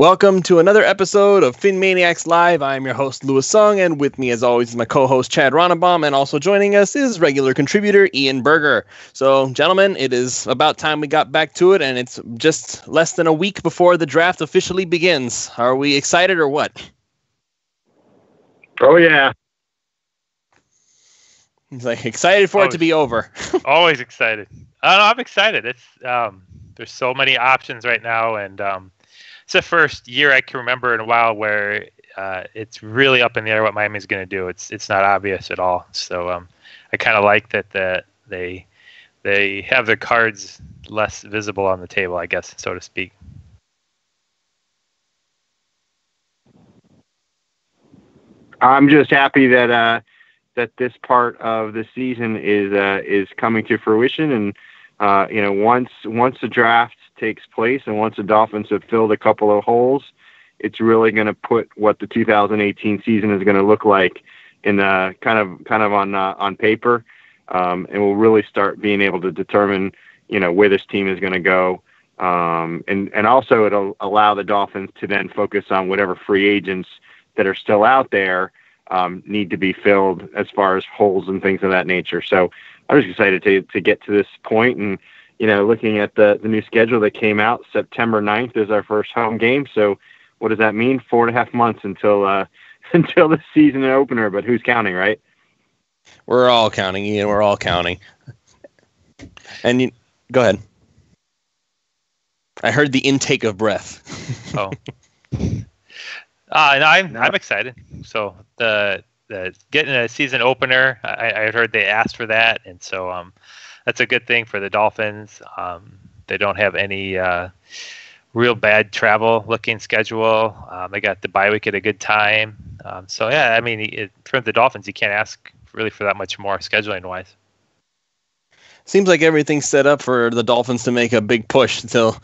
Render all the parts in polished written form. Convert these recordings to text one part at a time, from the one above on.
Welcome to another episode of PhinManiacs Live. I'm your host, Louis Sung, and with me, as always, is my co-host, Chad Ronnebaum, and also joining us is regular contributor, Ian Berger. So, gentlemen, it is about time we got back to it, and it's just less than a week before the draft officially begins. Are we excited or what? Oh, yeah. He's like, excited for it to be over. Always excited. I'm excited. It's there's so many options right now, and it's the first year I can remember in a while where it's really up in the air what Miami's going to do. It's not obvious at all. So I kind of like that they have their cards less visible on the table, I guess, so to speak. I'm just happy that this part of the season is coming to fruition, and once the draft takes place and once the Dolphins have filled a couple of holes, it's really going to put what the 2018 season is going to look like in kind of on paper, and we'll really start being able to determine where this team is going to go, and also it'll allow the Dolphins to then focus on whatever free agents that are still out there need to be filled as far as holes and things of that nature. So I'm just excited to get to this point, and looking at the new schedule that came out, September 9th is our first home game. So what does that mean? 4.5 months until the season opener, but who's counting, right? We're all counting, Ian. We're all counting. And go ahead. I heard the intake of breath. Oh. I'm excited. So the getting a season opener, I heard they asked for that, and so that's a good thing for the Dolphins. They don't have any real bad travel-looking schedule. They got the bye week at a good time. So yeah, I mean, for the Dolphins, you can't ask really for that much more scheduling-wise. Seems like everything's set up for the Dolphins to make a big push. So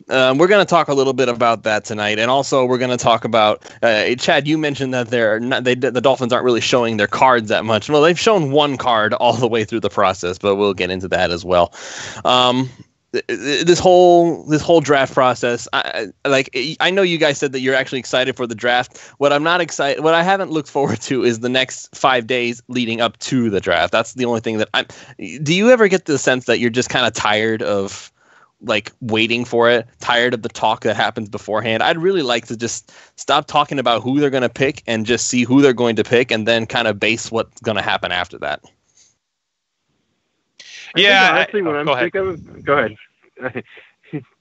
we're going to talk a little bit about that tonight, and also we're going to talk about Chad. You mentioned that the Dolphins aren't really showing their cards that much. Well, they've shown one card all the way through the process, but we'll get into that as well. This whole draft process, I know you guys said that you're actually excited for the draft. What I haven't looked forward to is the next 5 days leading up to the draft. That's the only thing that do you ever get the sense that you're just kind of tired of waiting for it, tired of the talk that happens beforehand? I'd really like to just stop talking about who they're going to pick and just see who they're going to pick, and then kind of base what's going to happen after that. Yeah, honestly, what I'm sick of. Go ahead.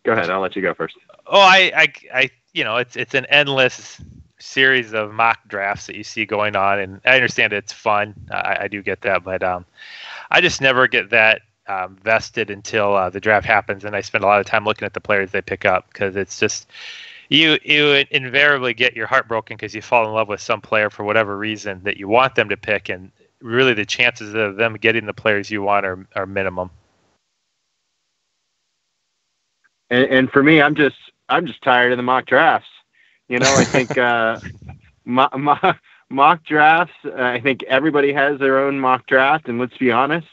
Go ahead. I'll let you go first. Oh, it's an endless series of mock drafts that you see going on, and I understand it's fun. I do get that, but I just never get that vested until the draft happens, and I spend a lot of time looking at the players they pick up, because it's just you invariably get your heart broken because you fall in love with some player for whatever reason that you want them to pick, and really the chances of them getting the players you want are minimum. And for me, I'm just tired of the mock drafts. I think mock drafts. I think everybody has their own mock draft, and let's be honest,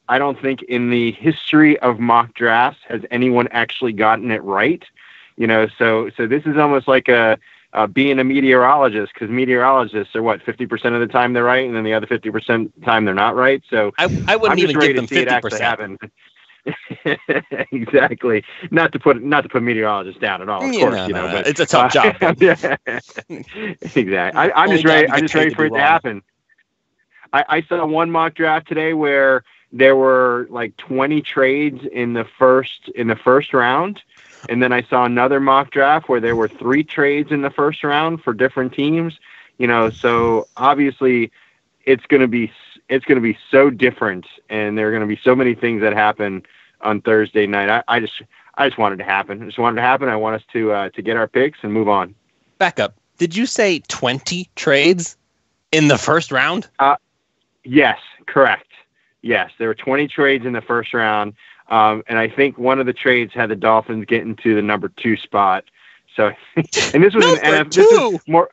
I don't think in the history of mock drafts has anyone actually gotten it right. So this is almost like being a meteorologist, because meteorologists are 50% of the time they're right, and then the other 50% of the time they're not right. So I wouldn't even give them 50%. Exactly. Not to put meteorologists down at all. Of course, but it's a tough job. Yeah, exactly. I'm just ready. I'm just ready for it to happen. I saw one mock draft today where there were 20 trades in the first round, and then I saw another mock draft where there were 3 trades in the first round for different teams. So obviously it's going to be so different, and there are going to be so many things that happen on Thursday night. I just want it to happen. I want us to get our picks and move on. Back up. Did you say 20 trades in the first round? Yes, correct. Yes, there were 20 trades in the first round, and I think one of the trades had the Dolphins get into the number 2 spot. So, and this was an NFL.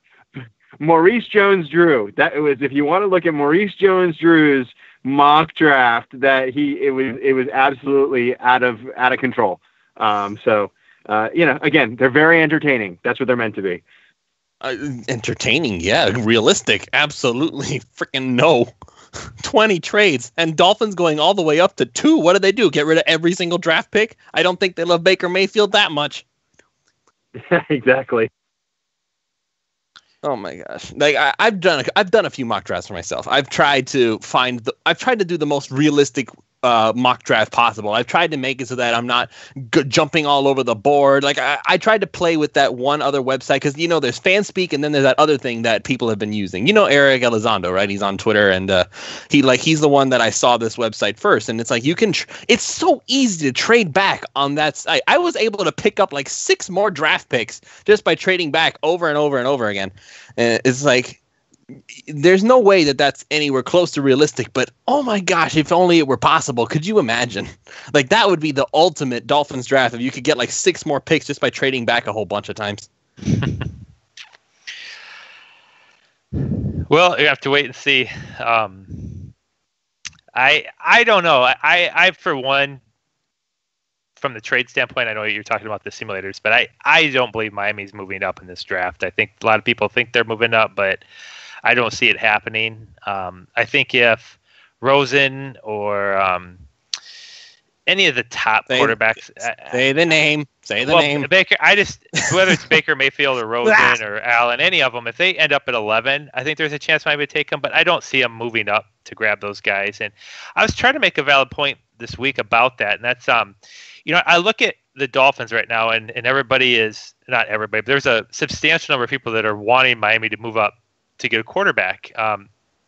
Maurice Jones-Drew. That was, if you want to look at Maurice Jones-Drew's mock draft, that it was absolutely out of control. So again, they're very entertaining. That's what they're meant to be. Entertaining, yeah. Realistic, absolutely. Freaking no. 20 trades and Dolphins going all the way up to 2. What did they do? Get rid of every single draft pick? I don't think they love Baker Mayfield that much. Exactly. Oh my gosh! Like I've done a few mock drafts for myself. I've tried to do the most realistic mock draft possible. I've tried to make it so that I'm not jumping all over the board. Like I tried to play with that one other website because there's FanSpeak and then there's that other thing that people have been using. Eric Elizondo, right? He's on Twitter and he's the one that I saw this website first. And it's like it's so easy to trade back on that site. I was able to pick up like 6 more draft picks just by trading back over and over and over again. And it's like, there's no way that that's anywhere close to realistic, but oh my gosh, if only it were possible. Could you imagine? Like that would be the ultimate Dolphins draft if you could get like 6 more picks just by trading back a whole bunch of times. Well, you have to wait and see. I don't know. I for one, from the trade standpoint, I know you're talking about the simulators, but I don't believe Miami's moving up in this draft. I think a lot of people think they're moving up, but I don't see it happening. I think if Rosen or any of the top quarterbacks, say the name, Baker. Whether it's Baker Mayfield or Rosen or Allen, any of them, if they end up at 11, I think there's a chance Miami would take them. But I don't see them moving up to grab those guys. And I was trying to make a valid point this week about that, and that's I look at the Dolphins right now, and everybody is not everybody, but there's a substantial number of people that are wanting Miami to move up to get a quarterback,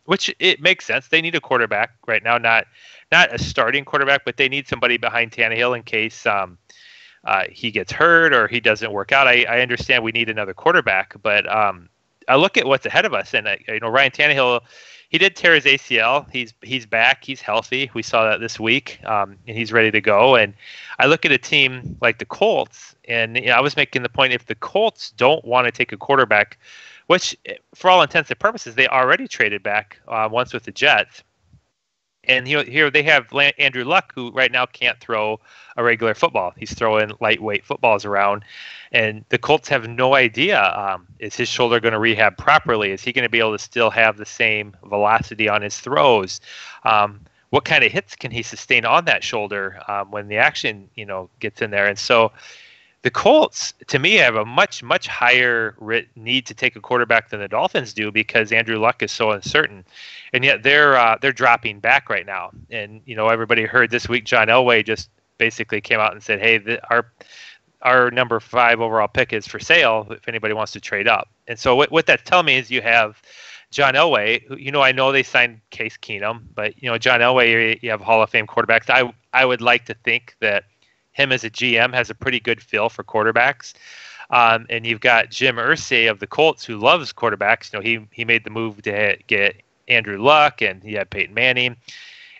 which it makes sense. They need a quarterback right now, not a starting quarterback, but they need somebody behind Tannehill in case he gets hurt or he doesn't work out. I understand we need another quarterback, but I look at what's ahead of us, and Ryan Tannehill, he did tear his ACL. He's back. He's healthy. We saw that this week, and he's ready to go. And I look at a team like the Colts, and I was making the point, if the Colts don't want to take a quarterback, which for all intents and purposes, they already traded back once with the Jets. And here they have Andrew Luck, who right now can't throw a regular football. He's throwing lightweight footballs around. And the Colts have no idea, is his shoulder going to rehab properly? Is he going to be able to still have the same velocity on his throws? What kind of hits can he sustain on that shoulder when the action gets in there? And so the Colts, to me, have a much, much higher need to take a quarterback than the Dolphins do because Andrew Luck is so uncertain. And yet they're dropping back right now. And, everybody heard this week John Elway just basically came out and said, hey, our number 5 overall pick is for sale if anybody wants to trade up. And so what that's telling me is you have John Elway, who, I know they signed Case Keenum, but, John Elway, you have Hall of Fame quarterbacks. I would like to think that him as a GM has a pretty good feel for quarterbacks. And you've got Jim Irsay of the Colts who loves quarterbacks. He made the move to get Andrew Luck, and he had Peyton Manning.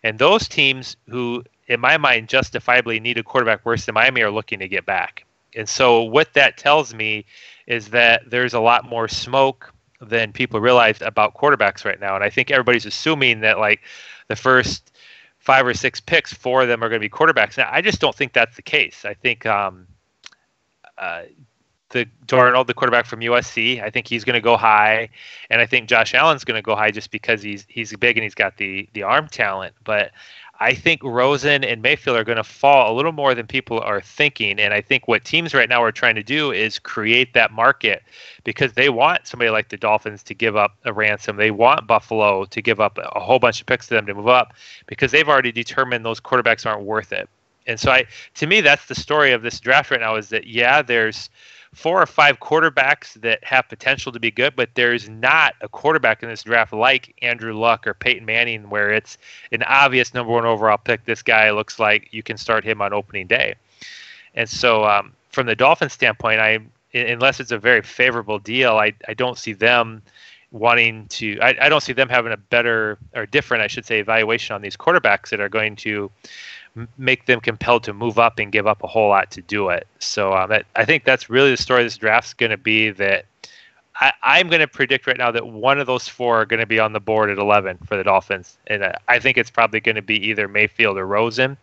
And those teams who, in my mind, justifiably need a quarterback worse than Miami are looking to get back. And so what that tells me is that there's a lot more smoke than people realize about quarterbacks right now. And I think everybody's assuming that like the first 5 or 6 picks, 4 of them are going to be quarterbacks. Now, I just don't think that's the case. I think the Darnold, the quarterback from USC, I think he's going to go high, and I think Josh Allen's going to go high just because he's big and he's got the arm talent. But I think Rosen and Mayfield are going to fall a little more than people are thinking. And I think what teams right now are trying to do is create that market because they want somebody like the Dolphins to give up a ransom. They want Buffalo to give up a whole bunch of picks to them to move up because they've already determined those quarterbacks aren't worth it. And so to me, that's the story of this draft right now is that, yeah, there's 4 or 5 quarterbacks that have potential to be good, but there's not a quarterback in this draft like Andrew Luck or Peyton Manning where it's an obvious number 1 overall pick. This guy looks like you can start him on opening day. And so from the Dolphins standpoint, unless it's a very favorable deal, I don't see them wanting to – I don't see them having a better or different, I should say, evaluation on these quarterbacks that are going to – make them compelled to move up and give up a whole lot to do it. So I think that's really the story of this draft is going to be that I'm going to predict right now that one of those 4 are going to be on the board at 11 for the Dolphins. And I think it's probably going to be either Mayfield or Rosen.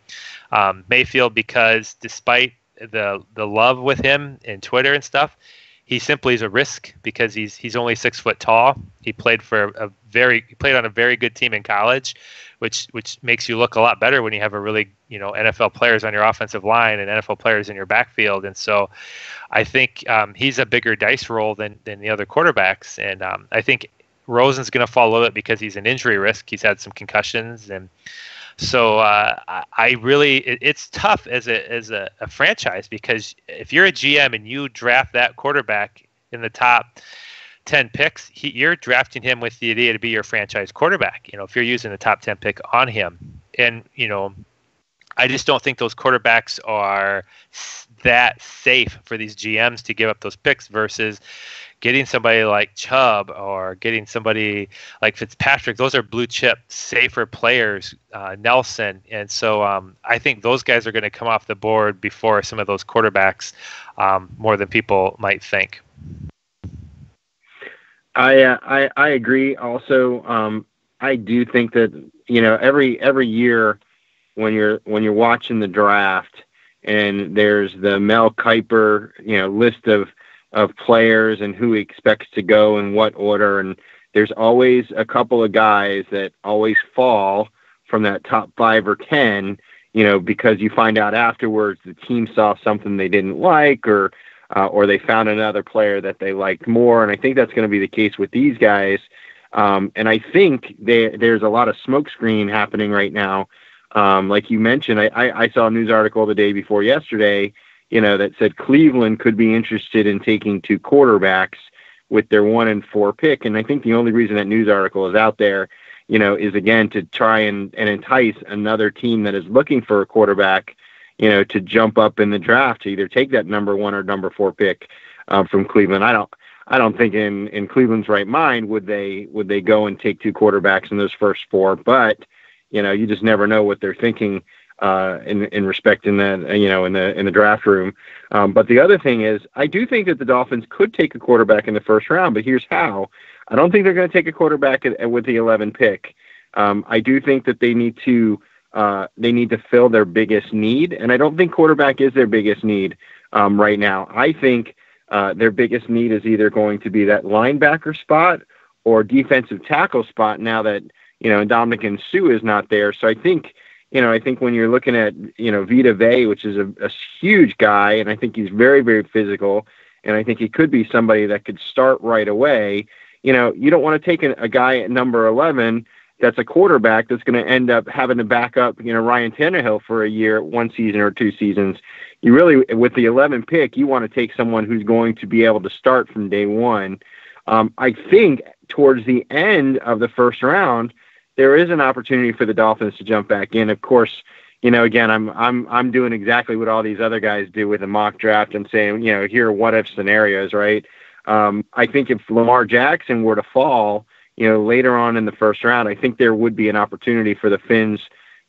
Mayfield because despite the love with him in Twitter and stuff. He simply is a risk because he's only 6 foot tall. He played on a very good team in college, which makes you look a lot better when you have a really NFL players on your offensive line and NFL players in your backfield. And so I think he's a bigger dice roll than the other quarterbacks. And I think Rosen's going to fall a little bit because he's an injury risk. He's had some concussions, and so it's tough as a franchise, because if you're a GM and you draft that quarterback in the top 10 picks, you're drafting him with the idea to be your franchise quarterback. If you're using the top 10 pick on him, and I just don't think those quarterbacks are that safe for these GMs to give up those picks versus getting somebody like Chubb or getting somebody like Fitzpatrick. Those are blue chip, safer players, Nelson. And so I think those guys are going to come off the board before some of those quarterbacks, more than people might think. I agree. Also, I do think that every year when you're watching the draft and there's the Mel Kiper list of players and who he expects to go in what order, and there's always a couple of guys that always fall from that top 5 or 10, because you find out afterwards the team saw something they didn't like, or they found another player that they liked more. And I think that's going to be the case with these guys. And I think there's a lot of smokescreen happening right now. Like you mentioned, I saw a news article the day before yesterday, that said Cleveland could be interested in taking 2 quarterbacks with their 1 and 4 pick. And I think the only reason that news article is out there, is again to try and entice another team that is looking for a quarterback, to jump up in the draft to either take that number 1 or number 4 pick from Cleveland. I don't think in Cleveland's right mind would they go and take 2 quarterbacks in those first 4, but you just never know what they're thinking in respecting that, in the draft room. But the other thing is, I do think that the Dolphins could take a quarterback in the first round, but here's how. I don't think they're going to take a quarterback with the 11 pick. I do think that they need to fill their biggest need, and I don't think quarterback is their biggest need right now. I think their biggest need is either going to be that linebacker spot or defensive tackle spot now that Ndamukong Suh is not there. So I think when you're looking at, Vita Vea, which is a huge guy, and I think he's very, very physical, and I think he could be somebody that could start right away. You don't want to take a guy at number 11 that's a quarterback that's going to end up having to back up, Ryan Tannehill for a year, 1 season or 2 seasons. You really, with the 11 pick, you want to take someone who's going to be able to start from day one. I think towards the end of the first round, there is an opportunity for the Dolphins to jump back in. Of course, again, I'm doing exactly what all these other guys do with a mock draft and saying, here are what if scenarios, right? I think if Lamar Jackson were to fall, later on in the first round, I think there would be an opportunity for the Finns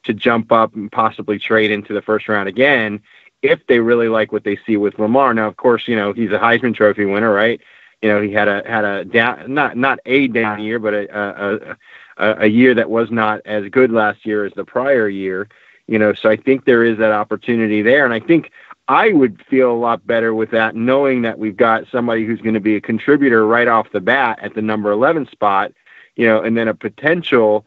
to jump up and possibly trade into the first round again if they really like what they see with Lamar. Now, of course, he's a Heisman Trophy winner, right? He had a down, not a down year, but a year that was not as good last year as the prior year. So I think there is that opportunity there, and I think I would feel a lot better with that, knowing that we've got somebody who's going to be a contributor right off the bat at the number 11 spot, and then a potential,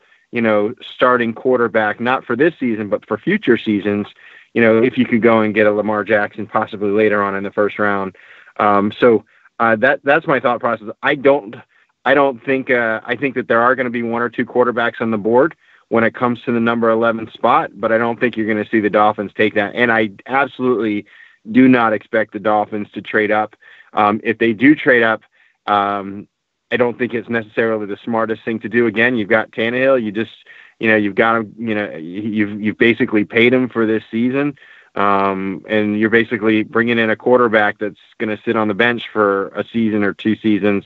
starting quarterback, not for this season, but for future seasons, if you could go and get a Lamar Jackson possibly later on in the first round. So that's my thought process. I think that there are going to be 1 or 2 quarterbacks on the board when it comes to the number 11 spot, but I don't think you're going to see the Dolphins take that. And I absolutely do not expect the Dolphins to trade up. If they do trade up, I don't think it's necessarily the smartest thing to do. Again, you've got Tannehill. You've got him, you've basically paid him for this season. And you're basically bringing in a quarterback that's going to sit on the bench for a season or 2 seasons,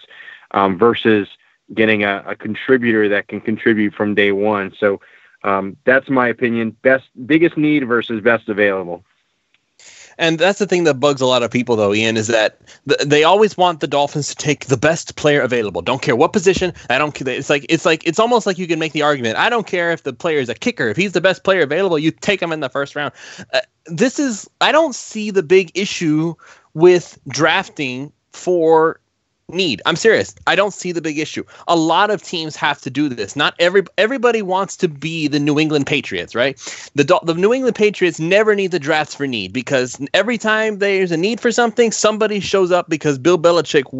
versus getting a contributor that can contribute from day one. So that's my opinion. Biggest need versus best available. And that's the thing that bugs a lot of people, though, Ian, is that they always want the Dolphins to take the best player available. Don't care what position. I don't care. It's almost like you can make the argument. I don't care if the player is a kicker. If he's the best player available, you take him in the first round. I don't see the big issue with drafting for need. I'm serious. I don't see the big issue. A lot of teams have to do this. Not everybody wants to be the New England Patriots, right? The New England Patriots never need the drafts for need, because every time there's a need for something, somebody shows up because Bill Belichick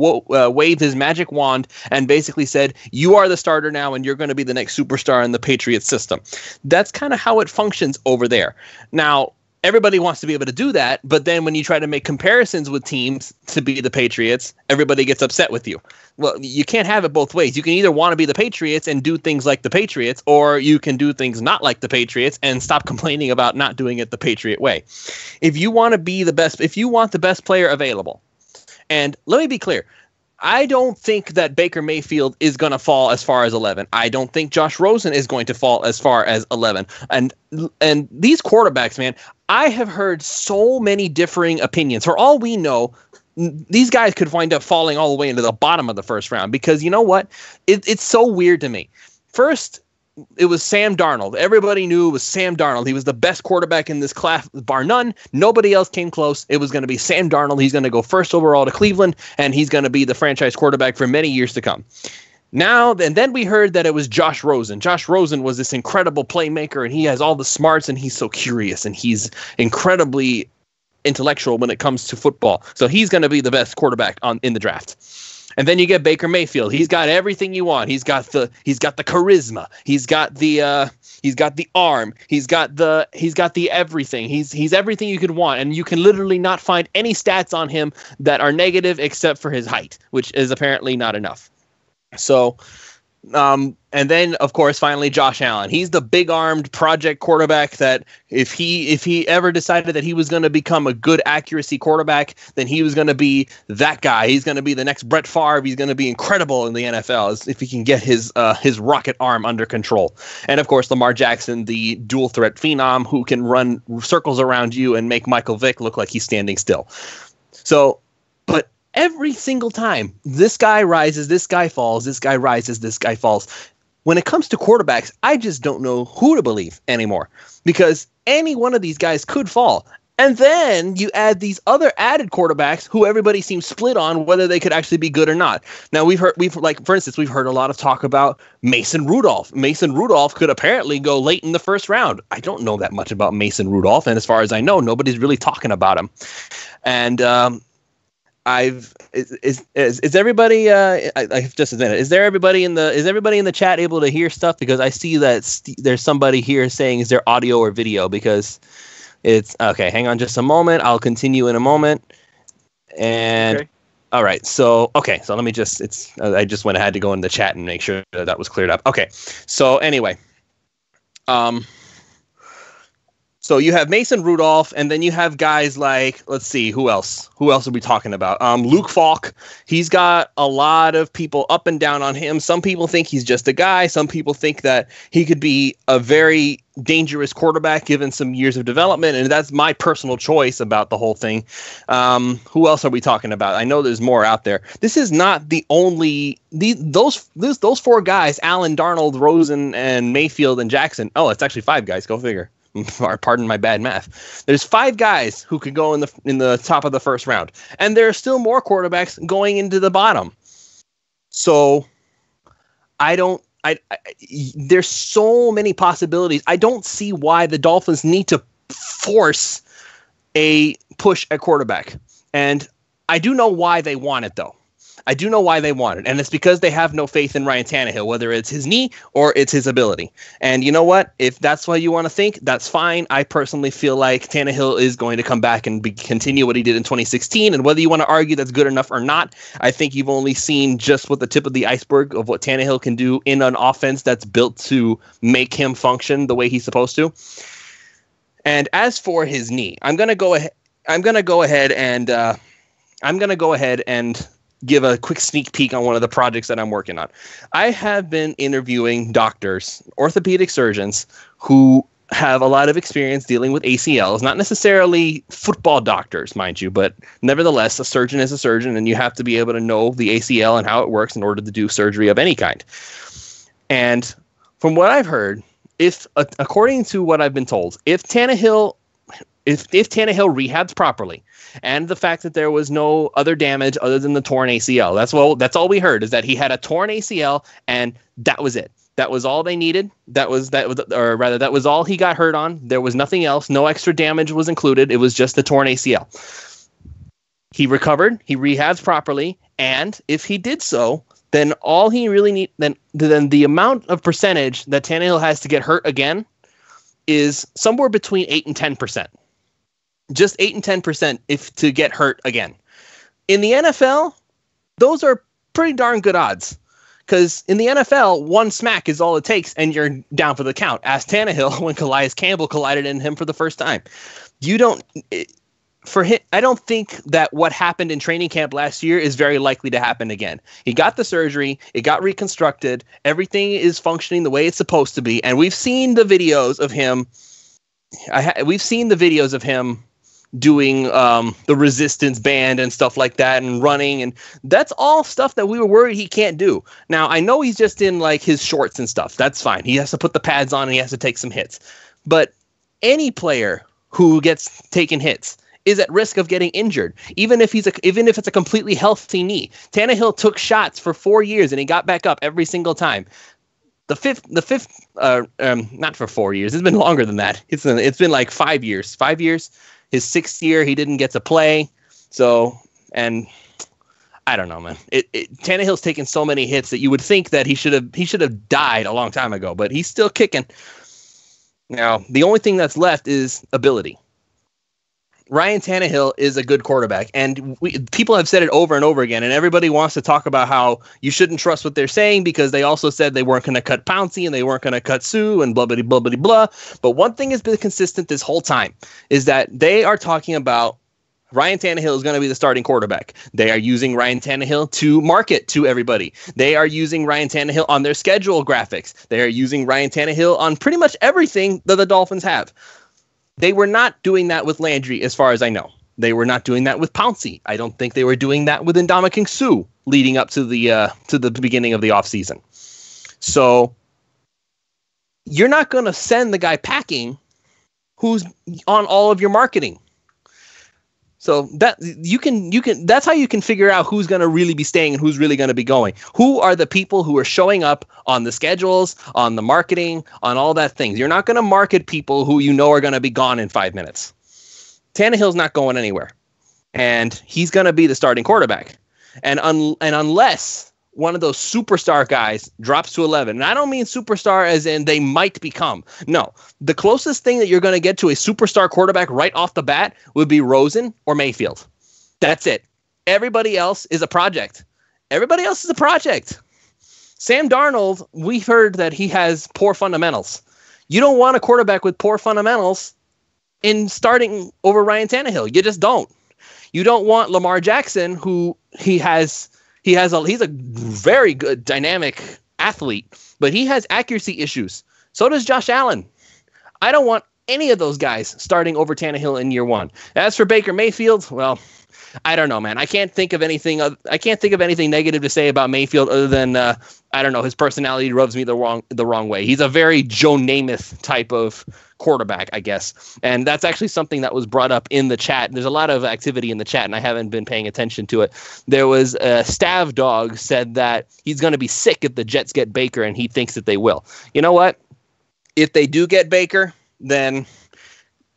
waved his magic wand and basically said, you are the starter now and you're going to be the next superstar in the Patriots system. That's kind of how it functions over there. Now, everybody wants to be able to do that, but then when you try to make comparisons with teams to be the Patriots, everybody gets upset with you. Well, you can't have it both ways. You can either want to be the Patriots and do things like the Patriots, or you can do things not like the Patriots and stop complaining about not doing it the Patriot way. If you want to be the best, if you want the best player available, and let me be clear, I don't think that Baker Mayfield is going to fall as far as 11. I don't think Josh Rosen is going to fall as far as 11. And these quarterbacks, man, I have heard so many differing opinions. For all we know, these guys could wind up falling all the way into the bottom of the first round, because you know what? It's so weird to me. First, it was Sam Darnold. Everybody knew it was Sam Darnold. He was the best quarterback in this class, bar none. Nobody else came close. It was going to be Sam Darnold. He's going to go first overall to Cleveland, and he's going to be the franchise quarterback for many years to come. Now, and then we heard that it was Josh Rosen. Josh Rosen was this incredible playmaker, and he has all the smarts, and he's so curious, and he's incredibly intellectual when it comes to football. So he's going to be the best quarterback in the draft. And then you get Baker Mayfield. He's got everything you want. He's got the charisma. He's got the arm. He's got the everything. He's everything you could want, and you can literally not find any stats on him that are negative except for his height, which is apparently not enough. So, and then of course, finally, Josh Allen. He's the big-armed project quarterback that if he ever decided that he was going to become a good accuracy quarterback, then he was going to be that guy. He's going to be the next Brett Favre. He's going to be incredible in the NFL if he can get his rocket arm under control. And of course, Lamar Jackson, the dual threat phenom who can run circles around you and make Michael Vick look like he's standing still. So, but every single time, this guy rises, this guy falls, this guy rises, this guy falls. When it comes to quarterbacks, I just don't know who to believe anymore, because any one of these guys could fall. And then you add these other added quarterbacks who everybody seems split on whether they could actually be good or not. Now for instance, we've heard a lot of talk about Mason Rudolph. Mason Rudolph could apparently go late in the first round. I don't know that much about Mason Rudolph, and as far as I know, nobody's really talking about him. And is everybody I just a minute. Is everybody in the chat able to hear stuff? Because I see that there's somebody here saying, is there audio or video? Because it's okay. Hang on just a moment. I'll continue in a moment. And okay. All right. So let me just I just ahead to go in the chat and make sure that was cleared up. Okay. So anyway, so you have Mason Rudolph, and then you have guys like, let's see, who else? Who else are we talking about? Luke Falk. He's got a lot of people up and down on him. Some people think he's just a guy. Some people think that he could be a very dangerous quarterback given some years of development, and that's my personal choice about the whole thing. Who else are we talking about? I know there's more out there. This is not the only those four guys: Allen, Darnold, Rosen, and Mayfield and Jackson. Oh, it's actually five guys. Go figure. Pardon my bad math. There's five guys who could go in the top of the first round, and there are still more quarterbacks going into the bottom. So there's so many possibilities. I don't see why the Dolphins need to force a push at quarterback, and I do know why they want it though. I do know why they want it, and it's because they have no faith in Ryan Tannehill, whether it's his knee or it's his ability. And you know what? If that's what you want to think, that's fine. I personally feel like Tannehill is going to come back and continue what he did in 2016, and whether you want to argue that's good enough or not, I think you've only seen just what the tip of the iceberg of what Tannehill can do in an offense that's built to make him function the way he's supposed to. And as for his knee, I'm going to go ahead and give a quick sneak peek on one of the projects that I'm working on. I have been interviewing doctors, orthopedic surgeons, who have a lot of experience dealing with ACLs, not necessarily football doctors, mind you, but nevertheless, a surgeon is a surgeon, and you have to be able to know the ACL and how it works in order to do surgery of any kind. And from what I've heard, according to what I've been told, if Tannehill rehabs properly, and the fact that there was no other damage other than the torn ACL, that's all we heard, is that he had a torn ACL, and that was it. That was all they needed. That was all he got hurt on. There was nothing else. No extra damage was included. It was just the torn ACL. He recovered. He rehabs properly, and if he did so, then all he really need then the amount of percentage that Tannehill has to get hurt again is somewhere between 8 and 10%. Just 8 and 10% if to get hurt again. In the NFL, those are pretty darn good odds. Because in the NFL, one smack is all it takes, and you're down for the count. Ask Tannehill when Calais Campbell collided in him for the first time. I don't think that what happened in training camp last year is very likely to happen again. He got the surgery, it got reconstructed, everything is functioning the way it's supposed to be, and we've seen the videos of him. Doing the resistance band and stuff like that and running, and that's all stuff that we were worried he can't do. Now, I know he's just in like his shorts and stuff. That's fine. He has to put the pads on and he has to take some hits. But any player who gets taken hits is at risk of getting injured, even if it's a completely healthy knee. Tannehill took shots for 4 years and he got back up every single time. Not for 4 years. It's been longer than that. It's been like 5 years. 5 years. His 6th year, he didn't get to play. So, and I don't know, man. Tannehill's taken so many hits that you would think that he should have died a long time ago, but he's still kicking. Now, the only thing that's left is ability. Ryan Tannehill is a good quarterback, and people have said it over and over again, and everybody wants to talk about how you shouldn't trust what they're saying because they also said they weren't going to cut Pouncey and they weren't going to cut Sue and blah, blah, blah, blah, blah. But one thing has been consistent this whole time is that they are talking about Ryan Tannehill is going to be the starting quarterback. They are using Ryan Tannehill to market to everybody. They are using Ryan Tannehill on their schedule graphics. They are using Ryan Tannehill on pretty much everything that the Dolphins have. They were not doing that with Landry, as far as I know. They were not doing that with Pouncey. I don't think they were doing that with Ndamukong Suh leading up to the beginning of the offseason. So you're not going to send the guy packing who's on all of your marketing. So that you can that's how you can figure out who's going to really be staying and who's really going to be going. Who are the people who are showing up on the schedules, on the marketing, on all that things. You're not going to market people who you know are going to be gone in 5 minutes. Tannehill's not going anywhere, and he's going to be the starting quarterback. And unless one of those superstar guys drops to 11, and I don't mean superstar as in they might become. No, the closest thing that you're going to get to a superstar quarterback right off the bat would be Rosen or Mayfield. That's it. Everybody else is a project. Sam Darnold, we've heard that he has poor fundamentals. You don't want a quarterback with poor fundamentals in starting over Ryan Tannehill. You just don't. You don't want Lamar Jackson, who he's a very good dynamic athlete, but he has accuracy issues. So does Josh Allen. I don't want any of those guys starting over Tannehill in year one. As for Baker Mayfield, well, I don't know, man. I can't think of anything negative to say about Mayfield other than I don't know. His personality rubs me the wrong way. He's a very Joe Namath type of quarterback, I guess. And that's actually something that was brought up in the chat. There's a lot of activity in the chat, and I haven't been paying attention to it. There was a Stav Dog said that he's going to be sick if the Jets get Baker, and he thinks that they will. You know what? If they do get Baker, then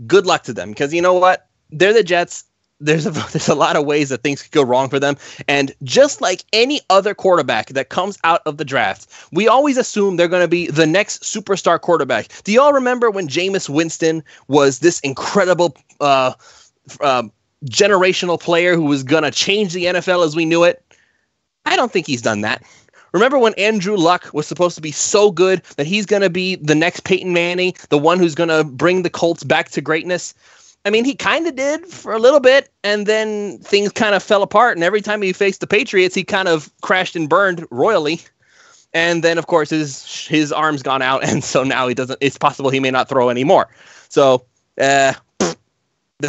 good luck to them, because you know what? They're the Jets. There's a lot of ways that things could go wrong for them. And just like any other quarterback that comes out of the draft, we always assume they're going to be the next superstar quarterback. Do you all remember when Jameis Winston was this incredible generational player who was going to change the NFL as we knew it? I don't think he's done that. Remember when Andrew Luck was supposed to be so good that he's going to be the next Peyton Manning, the one who's going to bring the Colts back to greatness? I mean, he kind of did for a little bit, and then things kind of fell apart. And every time he faced the Patriots, he kind of crashed and burned royally. And then, of course, his arm's gone out, and so now he doesn't. It's possible he may not throw anymore. So there's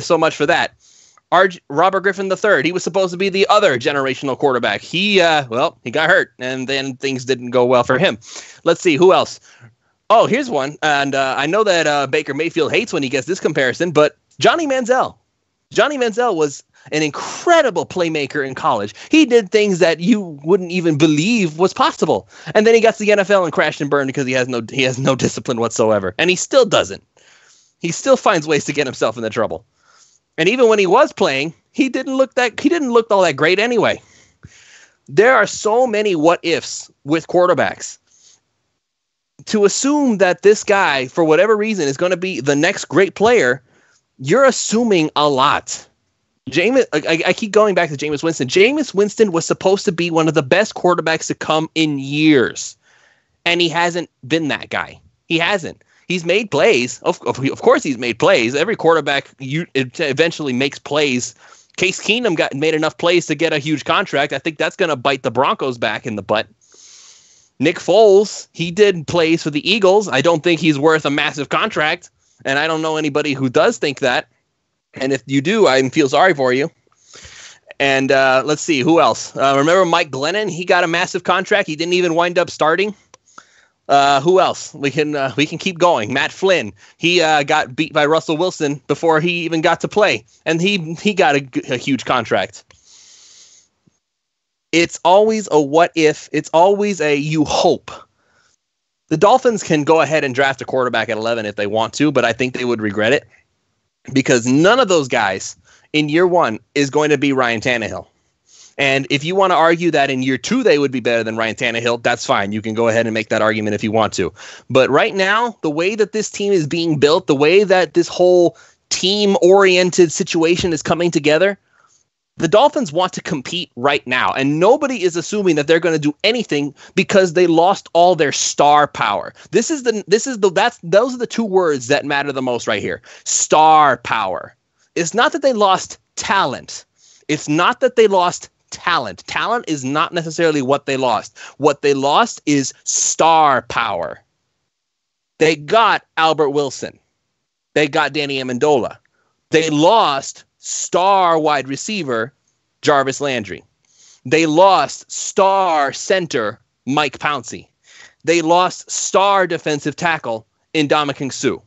so much for that. Robert Griffin III, he was supposed to be the other generational quarterback. He got hurt, and then things didn't go well for him. Let's see, who else? Oh, here's one, and I know that Baker Mayfield hates when he gets this comparison, but Johnny Manziel. Johnny Manziel was an incredible playmaker in college. He did things that you wouldn't even believe was possible. And then he got to the NFL and crashed and burned because he has no discipline whatsoever. And he still doesn't. He still finds ways to get himself into trouble. And even when he was playing, he didn't look all that great anyway. There are so many what ifs with quarterbacks. To assume that this guy, for whatever reason, is going to be the next great player, you're assuming a lot. I keep going back to Jameis Winston. Jameis Winston was supposed to be one of the best quarterbacks to come in years, and he hasn't been that guy. He hasn't. He's made plays. Of course, he's made plays. Every quarterback eventually makes plays. Case Keenum made enough plays to get a huge contract. I think that's going to bite the Broncos back in the butt. Nick Foles, he did plays for the Eagles. I don't think he's worth a massive contract, and I don't know anybody who does think that. And if you do, I feel sorry for you. And let's see, who else? Remember Mike Glennon? He got a massive contract. He didn't even wind up starting. Who else? We can keep going. Matt Flynn. He got beat by Russell Wilson before he even got to play, and he got a huge contract. It's always a what if. It's always a you hope. The Dolphins can go ahead and draft a quarterback at 11 if they want to, but I think they would regret it. Because none of those guys in year one is going to be Ryan Tannehill. And if you want to argue that in year two they would be better than Ryan Tannehill, that's fine. You can go ahead and make that argument if you want to. But right now, the way that this team is being built, the way that this whole team-oriented situation is coming together, the Dolphins want to compete right now, and nobody is assuming that they're going to do anything because they lost all their star power. Those are the two words that matter the most right here. Star power. It's not that they lost talent. It's not that they lost talent. Talent is not necessarily what they lost. What they lost is star power. They got Albert Wilson. They got Danny Amendola. They lost star wide receiver Jarvis Landry. They lost star center Mike Pouncey. They lost star defensive tackle Ndamukong Suh.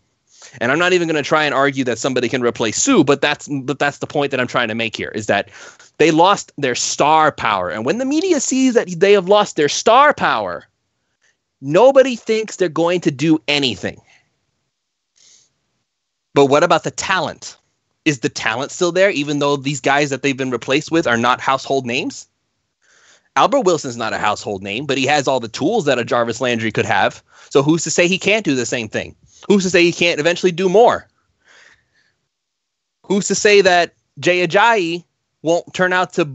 And I'm not even going to try and argue that somebody can replace Suh, but that's the point that I'm trying to make here, is that they lost their star power. And when the media sees that they have lost their star power, nobody thinks they're going to do anything. But what about the talent? Is the talent still there, even though these guys that they've been replaced with are not household names? Albert Wilson's not a household name, but he has all the tools that a Jarvis Landry could have. So who's to say he can't do the same thing? Who's to say he can't eventually do more? Who's to say that Jay Ajayi won't turn out to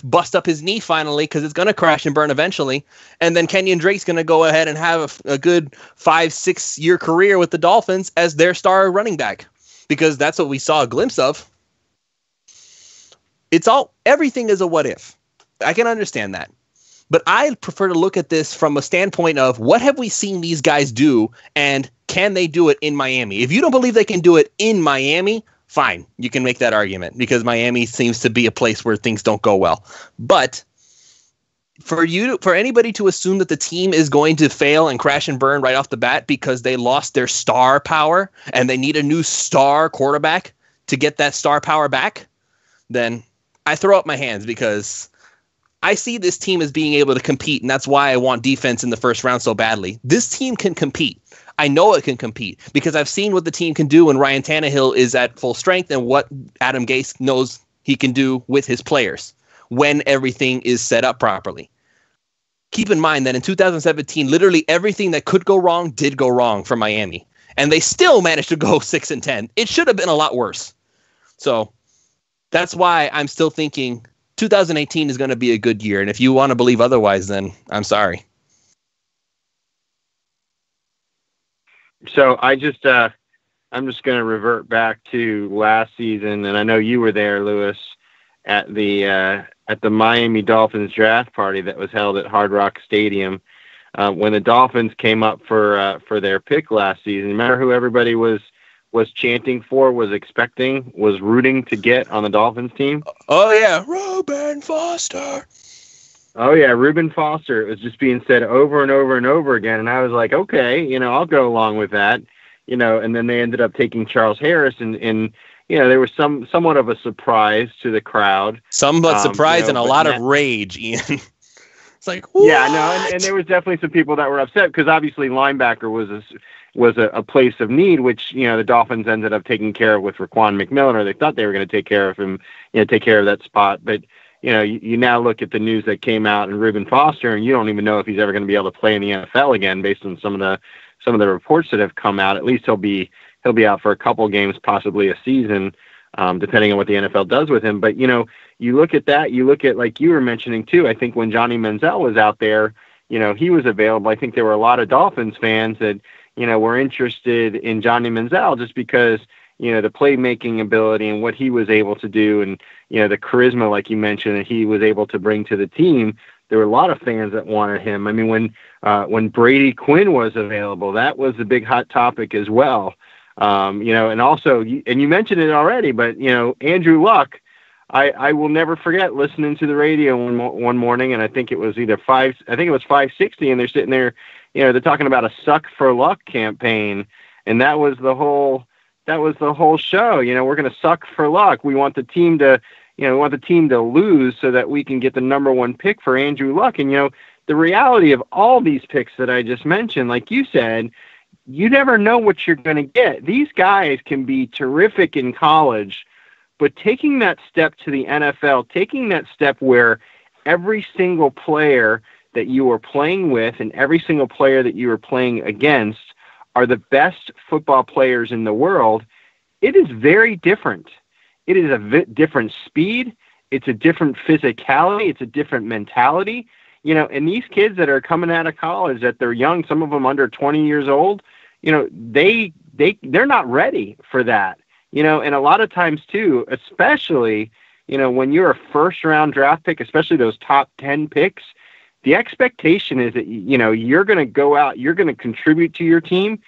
bust up his knee finally, because it's going to crash and burn eventually, and then Kenyon Drake's going to go ahead and have a good 5-6 year career with the Dolphins as their star running back? Because that's what we saw a glimpse of. Everything is a what if. I can understand that. But I prefer to look at this from a standpoint of what have we seen these guys do, and can they do it in Miami? If you don't believe they can do it in Miami, fine. You can make that argument, because Miami seems to be a place where things don't go well. But for anybody to assume that the team is going to fail and crash and burn right off the bat because they lost their star power and they need a new star quarterback to get that star power back, then I throw up my hands, because I see this team as being able to compete, and that's why I want defense in the first round so badly. This team can compete. I know it can compete, because I've seen what the team can do when Ryan Tannehill is at full strength, and what Adam Gase knows he can do with his players when everything is set up properly. Keep in mind that in 2017, literally everything that could go wrong did go wrong for Miami, and they still managed to go 6-10. It should have been a lot worse. So that's why I'm still thinking 2018 is going to be a good year. And if you want to believe otherwise, then I'm sorry. So I'm just going to revert back to last season, and I know you were there, Lewis, at the Miami Dolphins draft party that was held at Hard Rock Stadium. when the Dolphins came up for their pick last season. Remember who everybody was chanting for, was expecting, was rooting to get on the Dolphins team? Oh yeah, Reuben Foster. Oh yeah, Reuben Foster. It was just being said over and over and over again, and I was like, okay, I'll go along with that, And then they ended up taking Charles Harris, and there was somewhat of a surprise to the crowd. Somewhat surprise and a lot of rage, Ian. It's like, what? Yeah, no, and there was definitely some people that were upset because obviously linebacker was a place of need, which the Dolphins ended up taking care of with Raquan McMillan, or they thought they were going to take care of him, take care of that spot, but. You now look at the news that came out in Reuben Foster, and you don't even know if he's ever going to be able to play in the NFL again, based on some of the reports that have come out. At least he'll be out for a couple games, possibly a season, depending on what the NFL does with him. But you look at that, you look at, like you were mentioning too. I think when Johnny Manziel was out there, he was available. I think there were a lot of Dolphins fans that were interested in Johnny Manziel just because. The playmaking ability and what he was able to do, and the charisma, like you mentioned, that he was able to bring to the team. There were a lot of fans that wanted him. I mean, when Brady Quinn was available, that was a big hot topic as well. And also, and you mentioned it already, but Andrew Luck, I will never forget listening to the radio one morning, and I think it was 560, and they're sitting there, they're talking about a Suck for Luck campaign, and that was the whole show. We're going to suck for luck. We want the team to, lose so that we can get the number one pick for Andrew Luck. And, the reality of all these picks that I just mentioned, like you said, you never know what you're going to get. These guys can be terrific in college, but taking that step to the NFL, taking that step where every single player that you are playing with and every single player that you are playing against are the best football players in the world, it is very different. It is a different speed. It's a different physicality. It's a different mentality. And these kids that are coming out of college, that they're young, some of them under 20 years old, they're not ready for that. And a lot of times too, especially, when you're a first round draft pick, especially those top 10 picks, the expectation is that, you're going to go out, you're going to contribute to your team,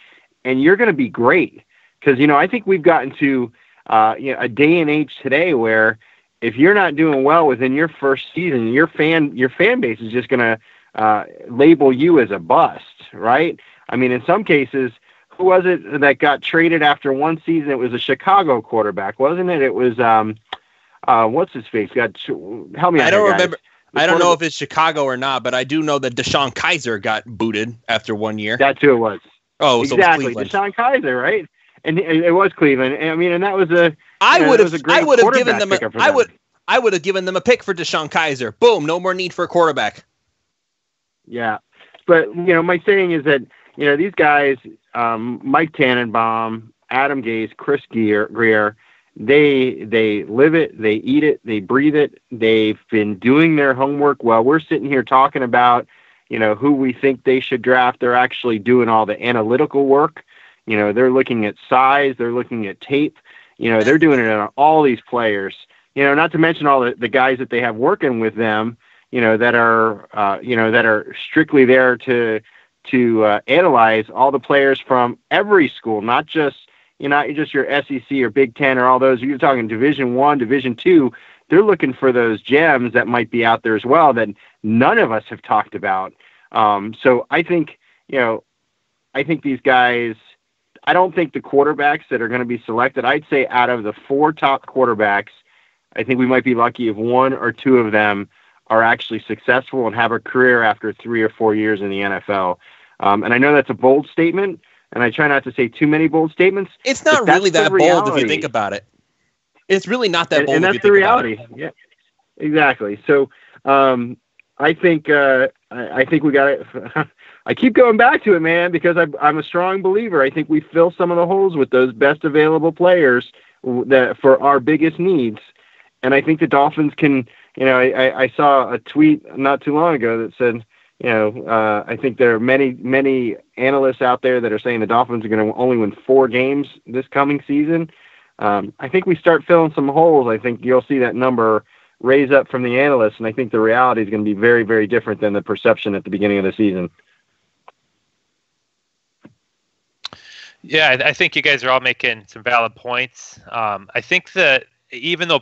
and you're going to be great. Because, I think we've gotten to a day and age today where if you're not doing well within your first season, your fan base is just going to label you as a bust, right? I mean, in some cases, who was it that got traded after one season? It was a Chicago quarterback, wasn't it? It was, what's his face? Help me out. I don't remember. I don't know if it's Chicago or not, but I do know that DeShone Kizer got booted after 1 year. That's who it was. Oh, exactly. So DeShone Kizer, right? And it was Cleveland. And, I mean, and that was I would have given them a pick for DeShone Kizer. Boom, no more need for a quarterback. Yeah. But, my saying is that, these guys, Mike Tannenbaum, Adam Gase, Chris Greer, they live it, they eat it, they breathe it. They've been doing their homework while we're sitting here talking about, who we think they should draft. They're actually doing all the analytical work. They're looking at size, they're looking at tape. They're doing it on all these players. Not to mention all the guys that they have working with them, that are strictly there to analyze all the players from every school, not just your SEC or Big Ten or all those. You're talking Division I, Division II. They're looking for those gems that might be out there as well that none of us have talked about. So I think these guys, I don't think the quarterbacks that are going to be selected, I'd say out of the 4 top quarterbacks, I think we might be lucky if 1 or 2 of them are actually successful and have a career after 3 or 4 years in the NFL. And I know that's a bold statement, and I try not to say too many bold statements. It's not really that bold if you think about it. It's really not that bold. And that's the reality. Yeah, exactly. So I think we got it. I keep going back to it, man, because I'm a strong believer. I think we fill some of the holes with those best available players for our biggest needs. And I think the Dolphins can, I saw a tweet not too long ago that said, I think there are many analysts out there that are saying the Dolphins are going to only win 4 games this coming season. I think we start filling some holes. I think you'll see that number raise up from the analysts, and I think the reality is going to be very, very different than the perception at the beginning of the season. Yeah, I think you guys are all making some valid points. I think that even though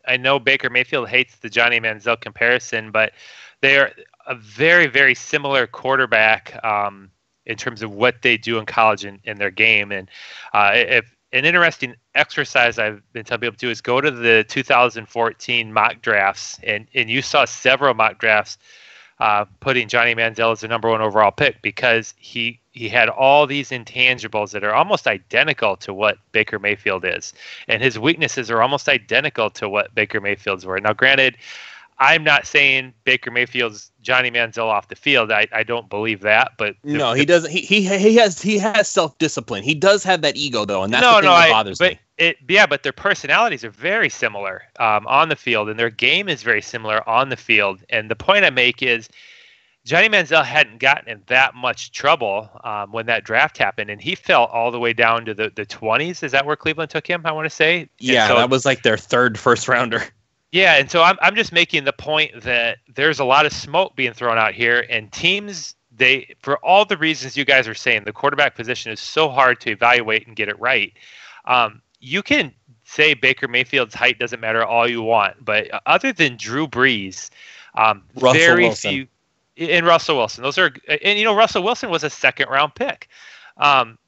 I know Baker Mayfield hates the Johnny Manziel comparison, but they're a very, very similar quarterback in terms of what they do in college in their game. And if an interesting exercise I've been telling people to do is go to the 2014 mock drafts, and you saw several mock drafts putting Johnny Manziel as the number one overall pick because he had all these intangibles that are almost identical to what Baker Mayfield is. And his weaknesses are almost identical to what Baker Mayfield's were. Now, granted, I'm not saying Baker Mayfield's Johnny Manziel off the field. I don't believe that, but no, he doesn't. He has self-discipline. He does have that ego though, and that's the thing that bothers me. But their personalities are very similar on the field, and their game is very similar on the field. And the point I make is Johnny Manziel hadn't gotten in that much trouble when that draft happened, and he fell all the way down to the 20s. Is that where Cleveland took him, I want to say? Yeah, so that was like their third first rounder. Yeah, and so I'm just making the point that there's a lot of smoke being thrown out here, and teams, for all the reasons you guys are saying, the quarterback position is so hard to evaluate and get it right. You can say Baker Mayfield's height doesn't matter all you want, but other than Drew Brees, very few, and Russell Wilson, Russell Wilson was a second-round pick.